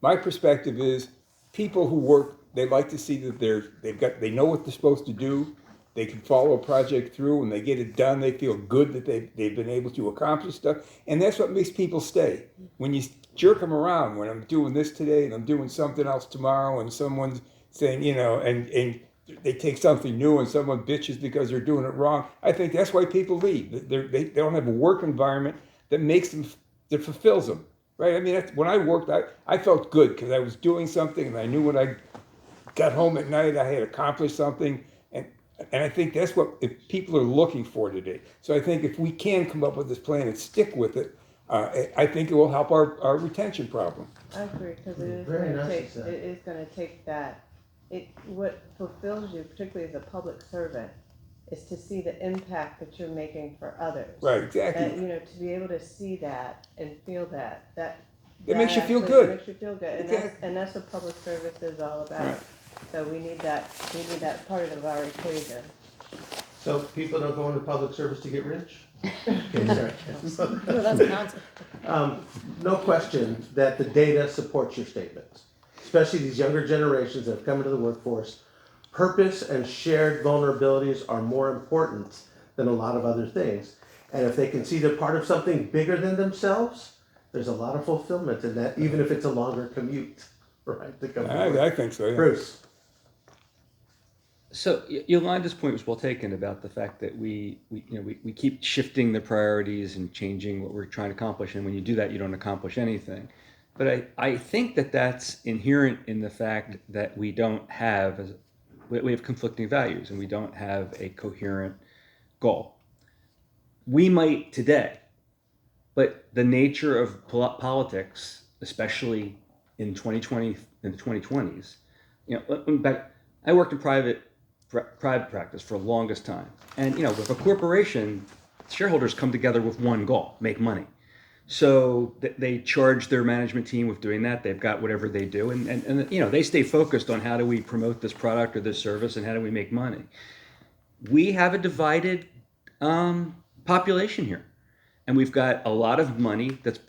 my perspective is people who work, they like to see that they know what they're supposed to do. They can follow a project through. When they get it done, they feel good that they've been able to accomplish stuff. And that's what makes people stay. When you jerk them around, when I'm doing this today and I'm doing something else tomorrow, and someone's saying, and they take something new and someone bitches because they're doing it wrong, I think that's why people leave. They don't have a work environment that makes them, that fulfills them, right? I mean, when I worked, I felt good because I was doing something and I knew when I got home at night, I had accomplished something. And I think that's what people are looking for today. So I think if we can come up with this plan and stick with it, I think it will help our retention problem. I agree, because it is going to take that. What fulfills you, particularly as a public servant, is to see the impact that you're making for others. Right, exactly. And, to be able to see that and feel that it makes you feel good. It makes you feel good, and that's what public service is all about. Right. So we need that part of our equation. So people don't go into public service to get rich? Okay, sorry. No, that's an answer. No question that the data supports your statements, especially these younger generations that have come into the workforce. Purpose and shared vulnerabilities are more important than a lot of other things. And if they can see they're part of something bigger than themselves, there's a lot of fulfillment in that, even if it's a longer commute. right, to come forward. I think so, yeah. Bruce? So Yolanda's point was well taken about the fact that we keep shifting the priorities and changing what we're trying to accomplish, and when you do that, you don't accomplish anything. But I think that that's inherent in the fact that we have conflicting values and we don't have a coherent goal. We might today, but the nature of politics, especially in 2020 in the 2020s, I worked in private practice for the longest time. And, with a corporation, shareholders come together with one goal, make money. So they charge their management team with doing that. They've got whatever they do. And they stay focused on how do we promote this product or this service and how do we make money. We have a divided population here. And we've got a lot of money that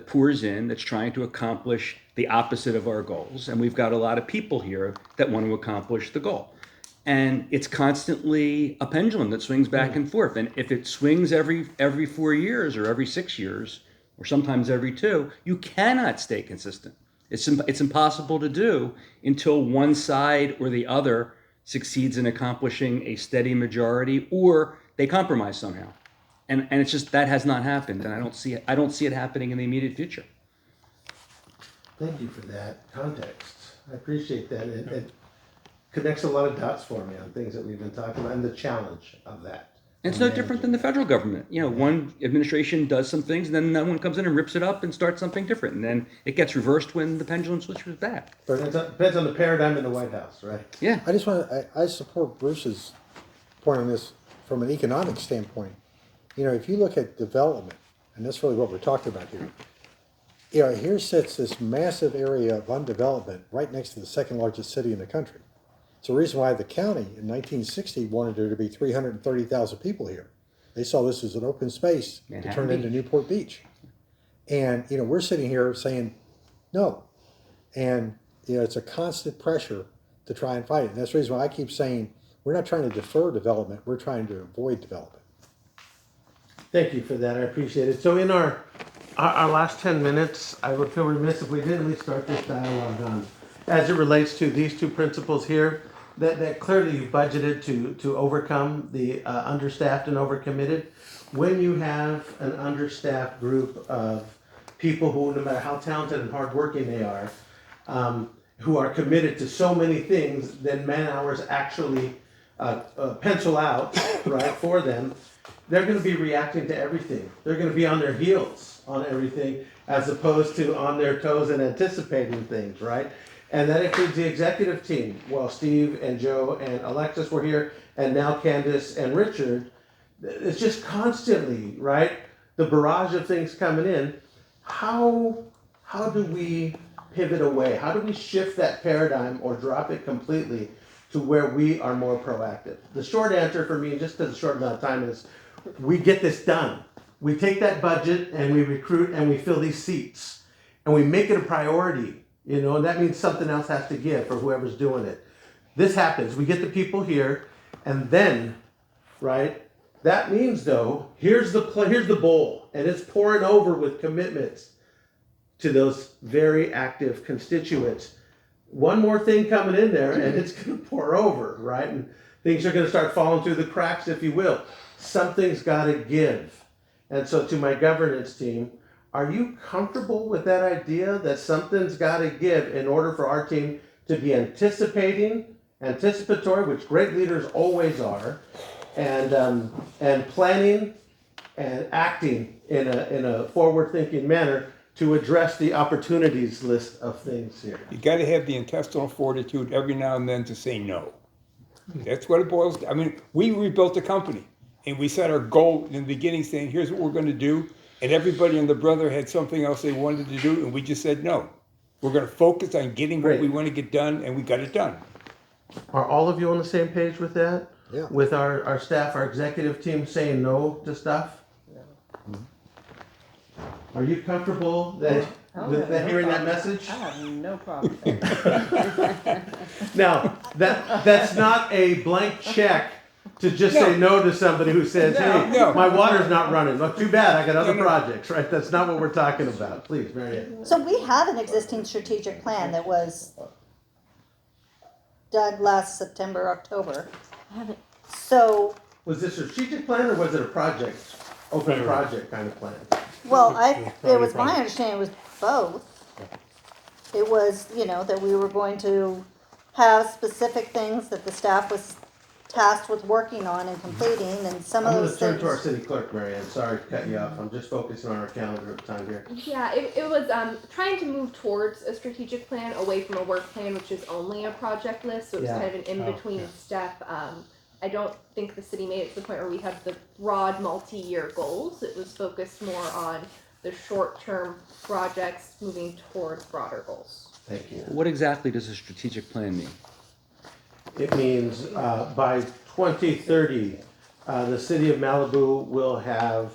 pours in, that's trying to accomplish the opposite of our goals. And we've got a lot of people here that want to accomplish the goal. And it's constantly a pendulum that swings back and forth. And if it swings every 4 years or every 6 years, or sometimes every 2, you cannot stay consistent. It's impossible to do until one side or the other succeeds in accomplishing a steady majority, or they compromise somehow. And it's just that has not happened, and I don't see it happening in the immediate future. Thank you for that context. I appreciate that. It connects a lot of dots for me on things that we've been talking about and the challenge of that. And it's no different than the federal government. One administration does some things, and then another one comes in and rips it up and starts something different, and then it gets reversed when the pendulum switches back. But it depends on the paradigm in the White House, right? Yeah. I support Bruce's point on this from an economic standpoint. If you look at development, and that's really what we're talking about here, here sits this massive area of undevelopment right next to the second largest city in the country. It's the reason why the county in 1960 wanted there to be 330,000 people here. They saw this as an open space to turn into Newport Beach. And, we're sitting here saying no. And, it's a constant pressure to try and fight it. And that's the reason why I keep saying we're not trying to defer development, we're trying to avoid development. Thank you for that. I appreciate it. So in our last 10 minutes, I would feel remiss if we didn't at least start this dialogue on, as it relates to these two principles here, that clearly you've budgeted to overcome the understaffed and overcommitted. When you have an understaffed group of people who, no matter how talented and hardworking they are, who are committed to so many things, then man hours actually pencil out, right, for them. They're going to be reacting to everything. They're going to be on their heels on everything, as opposed to on their toes and anticipating things, right? And that includes the executive team. Well, Steve and Joe and Alexis were here, and now Candace and Richard. It's just constantly, right? The barrage of things coming in. How do we pivot away? How do we shift that paradigm or drop it completely to where we are more proactive? The short answer for me, just because the short amount of time, is we get this done. We take that budget and we recruit and we fill these seats and we make it a priority, and that means something else has to give for whoever's doing it. This happens. We get the people here, and then, right, that means though, here's the bowl, and it's pouring over with commitments to those very active constituents. One more thing coming in there and it's going to pour over, right? And things are going to start falling through the cracks, if you will. Something's got to give. And so to my governance team, are you comfortable with that idea that something's got to give in order for our team to be anticipatory, which great leaders always are, and planning and acting in a forward-thinking manner to address the opportunities list of things here? You got to have the intestinal fortitude every now and then to say no. That's what it boils down. I mean, we rebuilt the company, and we set our goal in the beginning saying, here's what we're going to do. And everybody and the brother had something else they wanted to do, and we just said no. We're going to focus on getting what we want to get done, and we got it done. Are all of you on the same page with that? Yeah. With our staff, our executive team saying no to stuff? Yeah. Are you comfortable with hearing that message? I have no problem. Now, that's not a blank check to just say no to somebody who says, No, hey, no. my water's not running. Well, too bad, I got other No, no. projects, right? That's not what we're talking about. Please, Mary Ann. So we have an existing strategic plan that was done last September, October. So, Was this a strategic plan or was it a project, open project kind of plan? well, it was my understanding it was both. It was, you know, that we were going to have specific things that the staff was tasked with working on and completing, and some of I'm those gonna turn things. to our city clerk, Mary Ann. Sorry to cut you off. I'm just focusing on our calendar of time here. Yeah, it was trying to move towards a strategic plan away from a work plan, which is only a project list. So it was Yeah. kind of an in-between step. I don't think the city made it to the point where we have the broad multi-year goals. It was focused more on the short-term projects moving towards broader goals. Thank you. What exactly does a strategic plan mean? It means by 2030, the city of Malibu will have,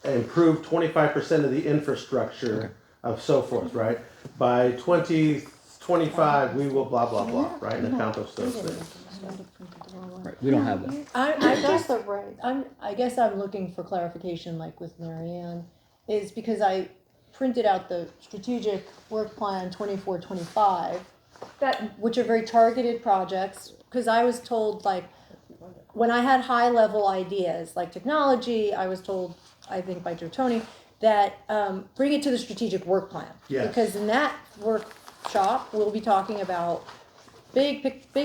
improved 25% of the infrastructure of so forth, right? By 2025, we will blah, blah, blah, right? And accomplish those things. Right, we don't have that. I guess I'm looking for clarification, like with Mary Ann, is because I printed out the strategic work plan 24-25, which are very targeted projects, because I was told, like, when I had high level ideas like technology, I was told, I think by Joe Tony, that bring it to the strategic work plan. Yes. Because in that workshop, we'll be talking about big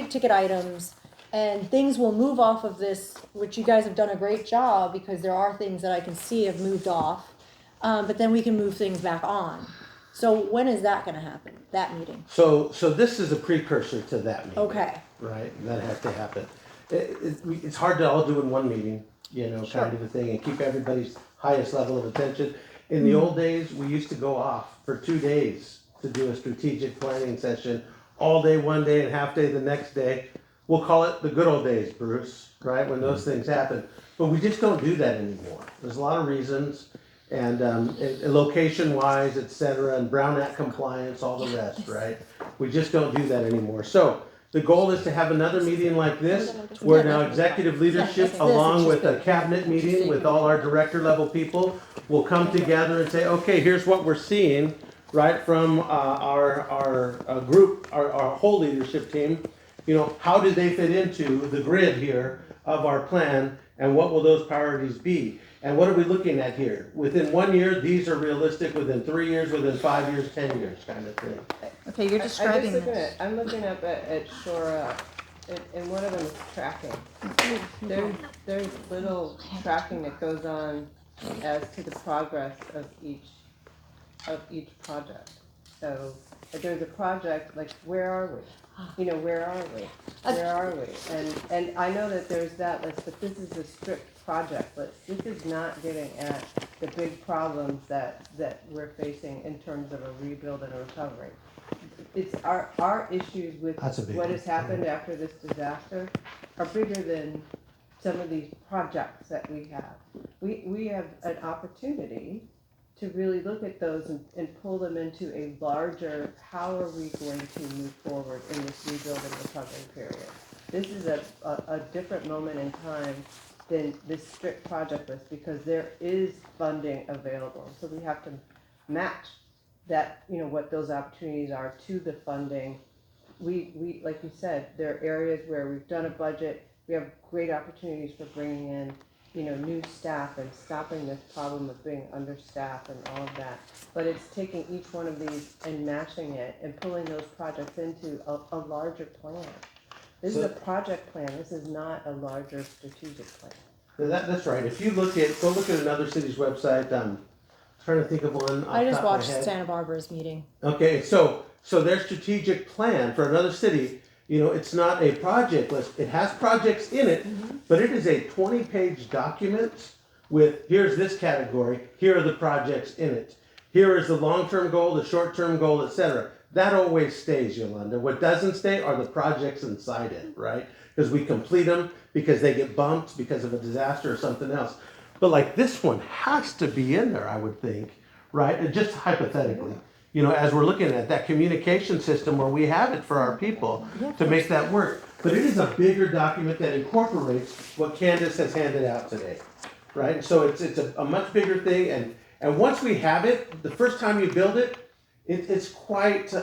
ticket items, and things will move off of this, which you guys have done a great job, because there are things that I can see have moved off, but then we can move things back on. So when is that gonna happen, that meeting? So this is a precursor to that meeting. Okay. Right, that has to happen. It's hard to all do in one meeting, Sure. kind of a thing, and keep everybody's highest level of attention. In the old days, we used to go off for 2 days to do a strategic planning session, all day one day and half day the next day. We'll call it the good old days, Bruce, right, when those things happen. But we just don't do that anymore. There's a lot of reasons, and location-wise, et cetera, and Brown Act compliance, all the rest, right? We just don't do that anymore. So the goal is to have another meeting like this, where now executive leadership, along with a cabinet meeting with all our director level people, will come together and say, okay, here's what we're seeing, right, from our group, our whole leadership team. How did they fit into the grid here of our plan, and what will those priorities be? And what are we looking at here? Within 1 year, these are realistic. Within 3 years, within 5 years, 10 years, kind of thing. Okay, you're describing this. I'm looking up at Shora, and one of them is tracking. There's little tracking that goes on as to the progress of each project. So there's a project, like, where are we? Where are we? Where are we? And I know that there's that list, but this is a strict project list. This is not getting at the big problems that we're facing in terms of a rebuild and a recovery. It's our issues with what has happened after this disaster are bigger than some of these projects that we have. We have an opportunity to really look at those and pull them into a larger, how are we going to move forward in this rebuild and recovery period? This is a different moment in time than this strict project list, because there is funding available. So we have to match that, what those opportunities are to the funding. We like you said, there are areas where we've done a budget, we have great opportunities for bringing in new staff and stopping this problem of being understaffed and all of that. But it's taking each one of these and matching it and pulling those projects into a larger plan. This is a project plan. This is not a larger strategic plan. That's right. If you go look at another city's website. Trying to think of one. I just watched Santa Barbara's meeting. Okay, so their strategic plan for another city, it's not a project list. It has projects in it, but it is a 20-page document with, here's this category, here are the projects in it. Here is the long-term goal, the short-term goal, etc. That always stays, Yolanda. What doesn't stay are the projects inside it, right? Because we complete them, because they get bumped because of a disaster or something else. But like this one has to be in there, I would think, right? And just hypothetically, as we're looking at that communication system where we have it for our people to make that work. but it is a bigger document that incorporates what Candace has handed out today, right? So it's a much bigger thing, and once we have it, the first time you build it, it's quite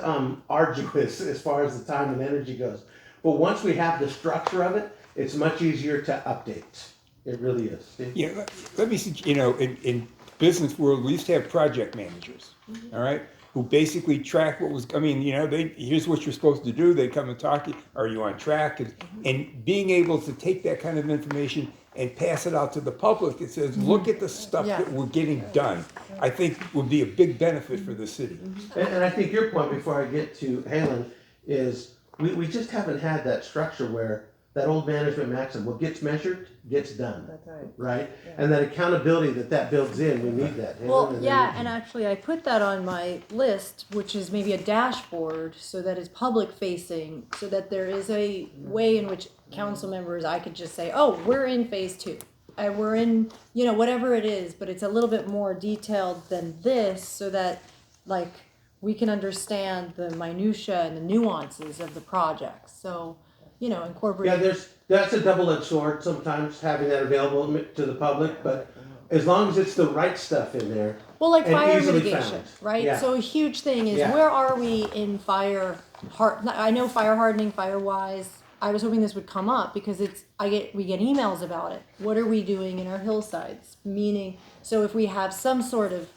arduous as far as the time and energy goes. But once we have the structure of it, it's much easier to update. It really is. Steve? Yeah, let me see, in business world, we used to have project managers, all right? Who basically track what was, here's what you're supposed to do, they come and talk to you, are you on track? And being able to take that kind of information and pass it out to the public, it says, look at the stuff that we're getting done, I think would be a big benefit for the city. And I think your point, before I get to Halen, is we just haven't had that structure where that old management maxim, what gets measured, gets done. That's right. Right? Yeah. And that accountability that builds in, we need that. Well, Halen, yeah, and actually I put that on my list, which is maybe a dashboard, so that is public facing, so that there is a way in which council members, I could just say, oh, we're in phase 2. And we're in, whatever it is, but it's a little bit more detailed than this, so that, like, we can understand the minutia and the nuances of the project. So, incorporate. Yeah, that's a double-edged sword sometimes, having that available to the public, but as long as it's the right stuff in there. Well, like and fire easily mitigation, found. right? Yeah. So a huge thing is, Yeah. where are we in fire? I know fire hardening, fire-wise. I was hoping this would come up because we get emails about it. What are we doing in our hillsides? Meaning, so if we have some sort of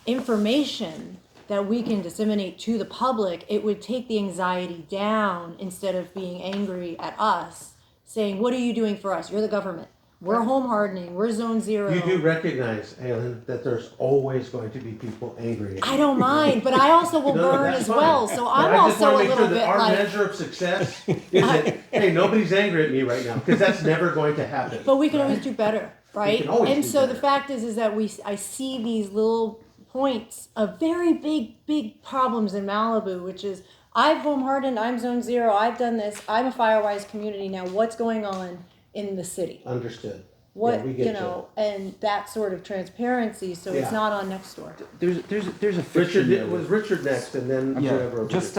information that we can disseminate to the public, it would take the anxiety down instead of being angry at us, saying, what are you doing for us? You're the government. We're home hardening. We're zone 0. You do recognize, Halen, that there's always going to be people angry. I don't mind, but I also will burn that's as fine. well. So But I'm I just also wanna a make little sure that bit our like. measure of success is that, hey, nobody's angry at me right now, because that's never going to happen. But we can always do better, right? can always And do so better. the fact is that I see these little points of very big problems in Malibu, which is I've home hardened, I'm zone 0, I've done this, I'm a Firewise community now. What's going on in the city? Understood. What Yeah, we get and that sort of transparency, so it's Yeah. not on next door. There's a fiction Richard, there was with- Richard next, and then Yeah, whoever. just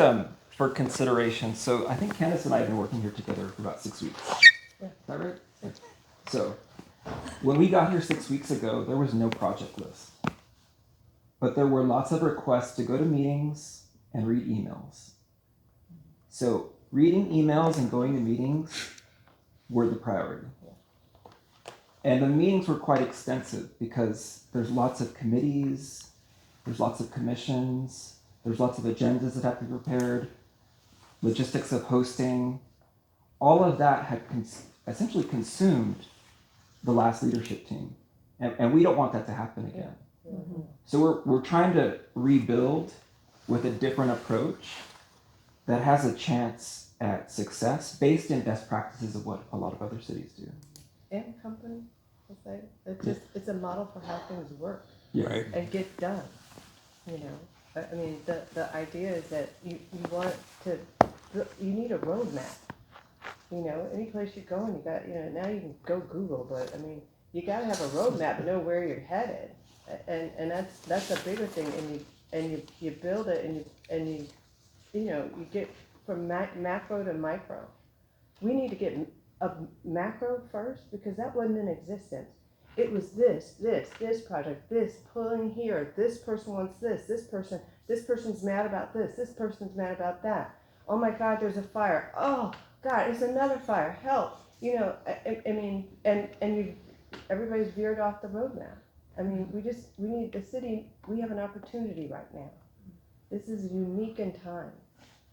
for consideration. So I think Candace and I have been working here together for about 6 weeks. Is that right? So when we got here 6 weeks ago, there was no project list, but there were lots of requests to go to meetings and read emails. So reading emails and going to meetings were the priority. And the meetings were quite extensive because there's lots of committees, there's lots of commissions, there's lots of agendas that have to be prepared, logistics of hosting. All of that had essentially consumed the last leadership team. And we don't want that to happen again. Mm-hmm. So we're trying to rebuild with a different approach that has a chance at success based in best practices of what a lot of other cities do. And company, it's a model for how things work. Yeah. Right. And get done, I mean, the idea is that you want to, you need a roadmap. Any place you go and you got, now you can go Google, but I mean, you gotta have a roadmap to know where you're headed. And that's a bigger thing, and you build it and you get from macro to micro. We need to get a macro first because that wasn't in existence. It was this project, this pulling here, this person wants this person's mad about this person's mad about that. Oh my God, there's a fire. Oh God, it's another fire. Help. I mean, everybody's veered off the roadmap. I mean, we need the city, we have an opportunity right now. This is unique in time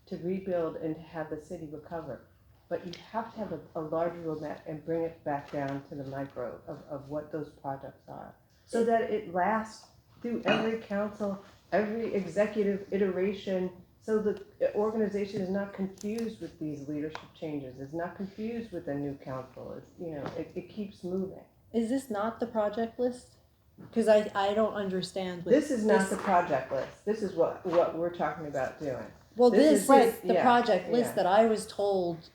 to rebuild and to have the city recover. But you have to have a larger roadmap and bring it back down to the micro of what those projects are. So that it lasts through every council, every executive iteration, so the organization is not confused with these leadership changes, is not confused with a new council. It keeps moving. Is this not the project list? Because I don't understand. This is not the project list. This is what we're talking about doing. Well, this is the yeah, project list yeah. that I was told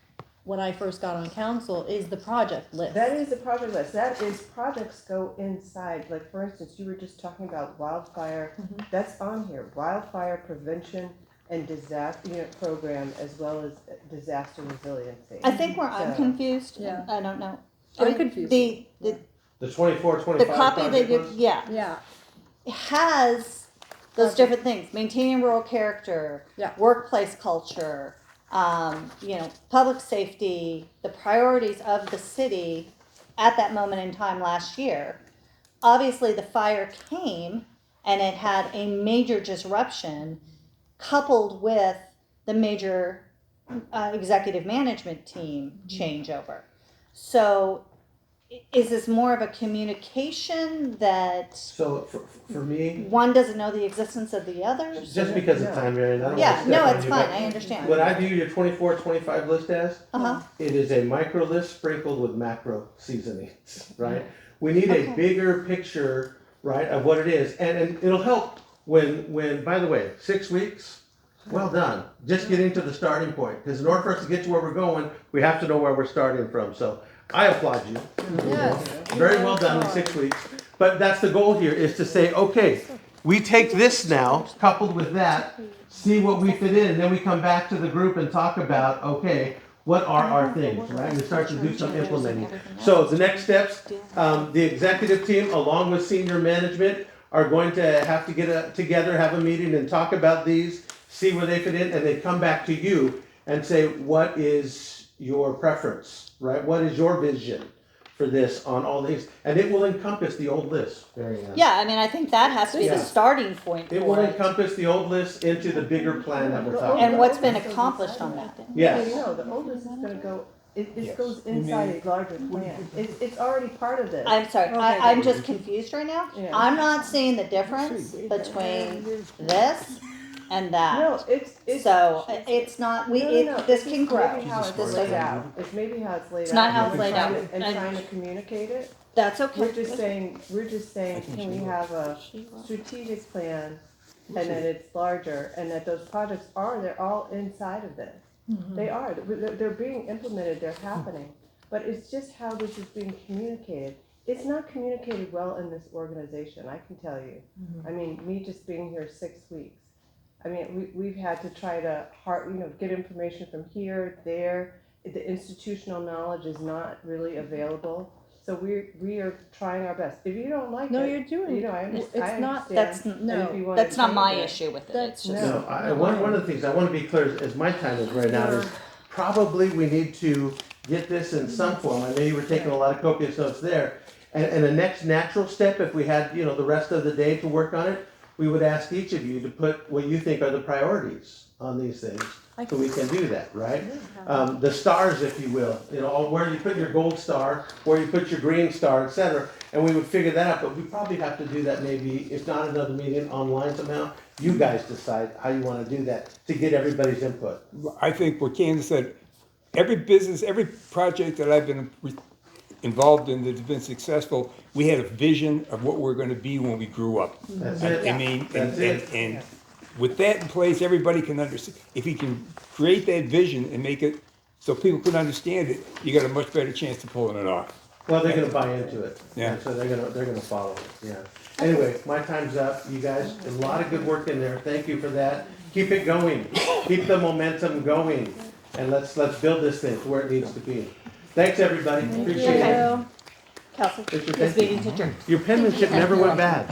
when I first got on council is the project list. That is the project list. That is projects go inside. Like for instance, you were just talking about wildfire. Mm-hmm. That's on here. Wildfire prevention and disaster program as well as disaster resiliency. I think where I'm So- confused, Yeah. I don't know. I'm confused. The The 24-25 the copy that project you, was? yeah. Has those different things, maintaining rural character, workplace culture, public safety, the priorities of the city at that moment in time last year. Obviously, the fire came and it had a major disruption coupled with the major executive management team changeover. So is this more of a communication that So for me, one doesn't know the existence of the others? just because of time, Marion, I don't Yeah, want to no, step on it's you, fine, but I understand. What I view your 24-25 list as, Uh-huh. it is a micro list sprinkled with macro seasonings, right? We need Okay. a bigger picture, right, of what it is, and it'll help when, by the way, 6 weeks, well done. Just getting to the starting point, because in order for us to get to where we're going, we have to know where we're starting from, so I applaud you. Yes. Very well done in 6 weeks. But that's the goal here, is to say, okay, we take this now, coupled with that, see what we fit in, and then we come back to the group and talk about, okay, what are our things, right? And we start to do some implementing. So the next steps, the executive team, along with senior management, are going to have to get together, have a meeting and talk about these, see where they fit in, and then come back to you and say, what is your preference, right? What is your vision for this on all these? And it will encompass the old list, Marianne. Yeah, I mean, I think that has to be the Yeah. starting point It will for it. encompass the old list into the bigger plan that we're talking about. And what's been accomplished on that? Yes. No, the oldest is gonna go, it goes inside a larger plan. It's already part of this. I'm sorry, Okay. I'm just confused right now. Yeah. I'm not seeing the difference between this and that. No, it's. So it's not, this can grow. Maybe how This it's doesn't- laid out. It's maybe how it's laid out. It's not how it's and laid trying out. to- And And- trying to communicate it. That's okay. We're just saying, can we have a strategic plan and that it's larger and that those projects they're all inside of this. They are, they're being implemented, they're happening. But it's just how this is being communicated. It's not communicated well in this organization, I can tell you. I mean, me just being here 6 weeks. I mean, we've had to try to get information from here, there. The institutional knowledge is not really available. So we are trying our best. If you don't like it. No, you're doing- I it's not- understand. That's, If you wanna that's not change my it. issue with it. It's No. just. No, one of the things I want to be clear as my time is right now is probably we need to get this in some form. I know you were taking a lot of copious notes there. And the next natural step, if we had, the rest of the day to work on it, we would ask each of you to put what you think are the priorities on these things. So we can do that, right? The stars, if you will, where you put your gold star, where you put your green star, et cetera. And we would figure that out, but we probably have to do that maybe, if not another meeting, online somehow. You guys decide how you want to do that to get everybody's input. I think what Candace said, every business, every project that I've been involved in that's been successful, we had a vision of what we're gonna be when we grew up. That's it. I mean, That's it. and with that in place, everybody can understand, if you can create that vision and make it so people can understand it, you got a much better chance of pulling it off. Well, they're gonna buy into it. Yeah. And so they're gonna follow it, yeah. Anyway, my time's up. You guys, a lot of good work in there. Thank you for that. Keep it going. Keep the momentum going. And let's build this thing to where it needs to be. Thanks, everybody. Appreciate it. Kelsey, Richard, this thank you. meeting's adjourned. Your penmanship never went bad.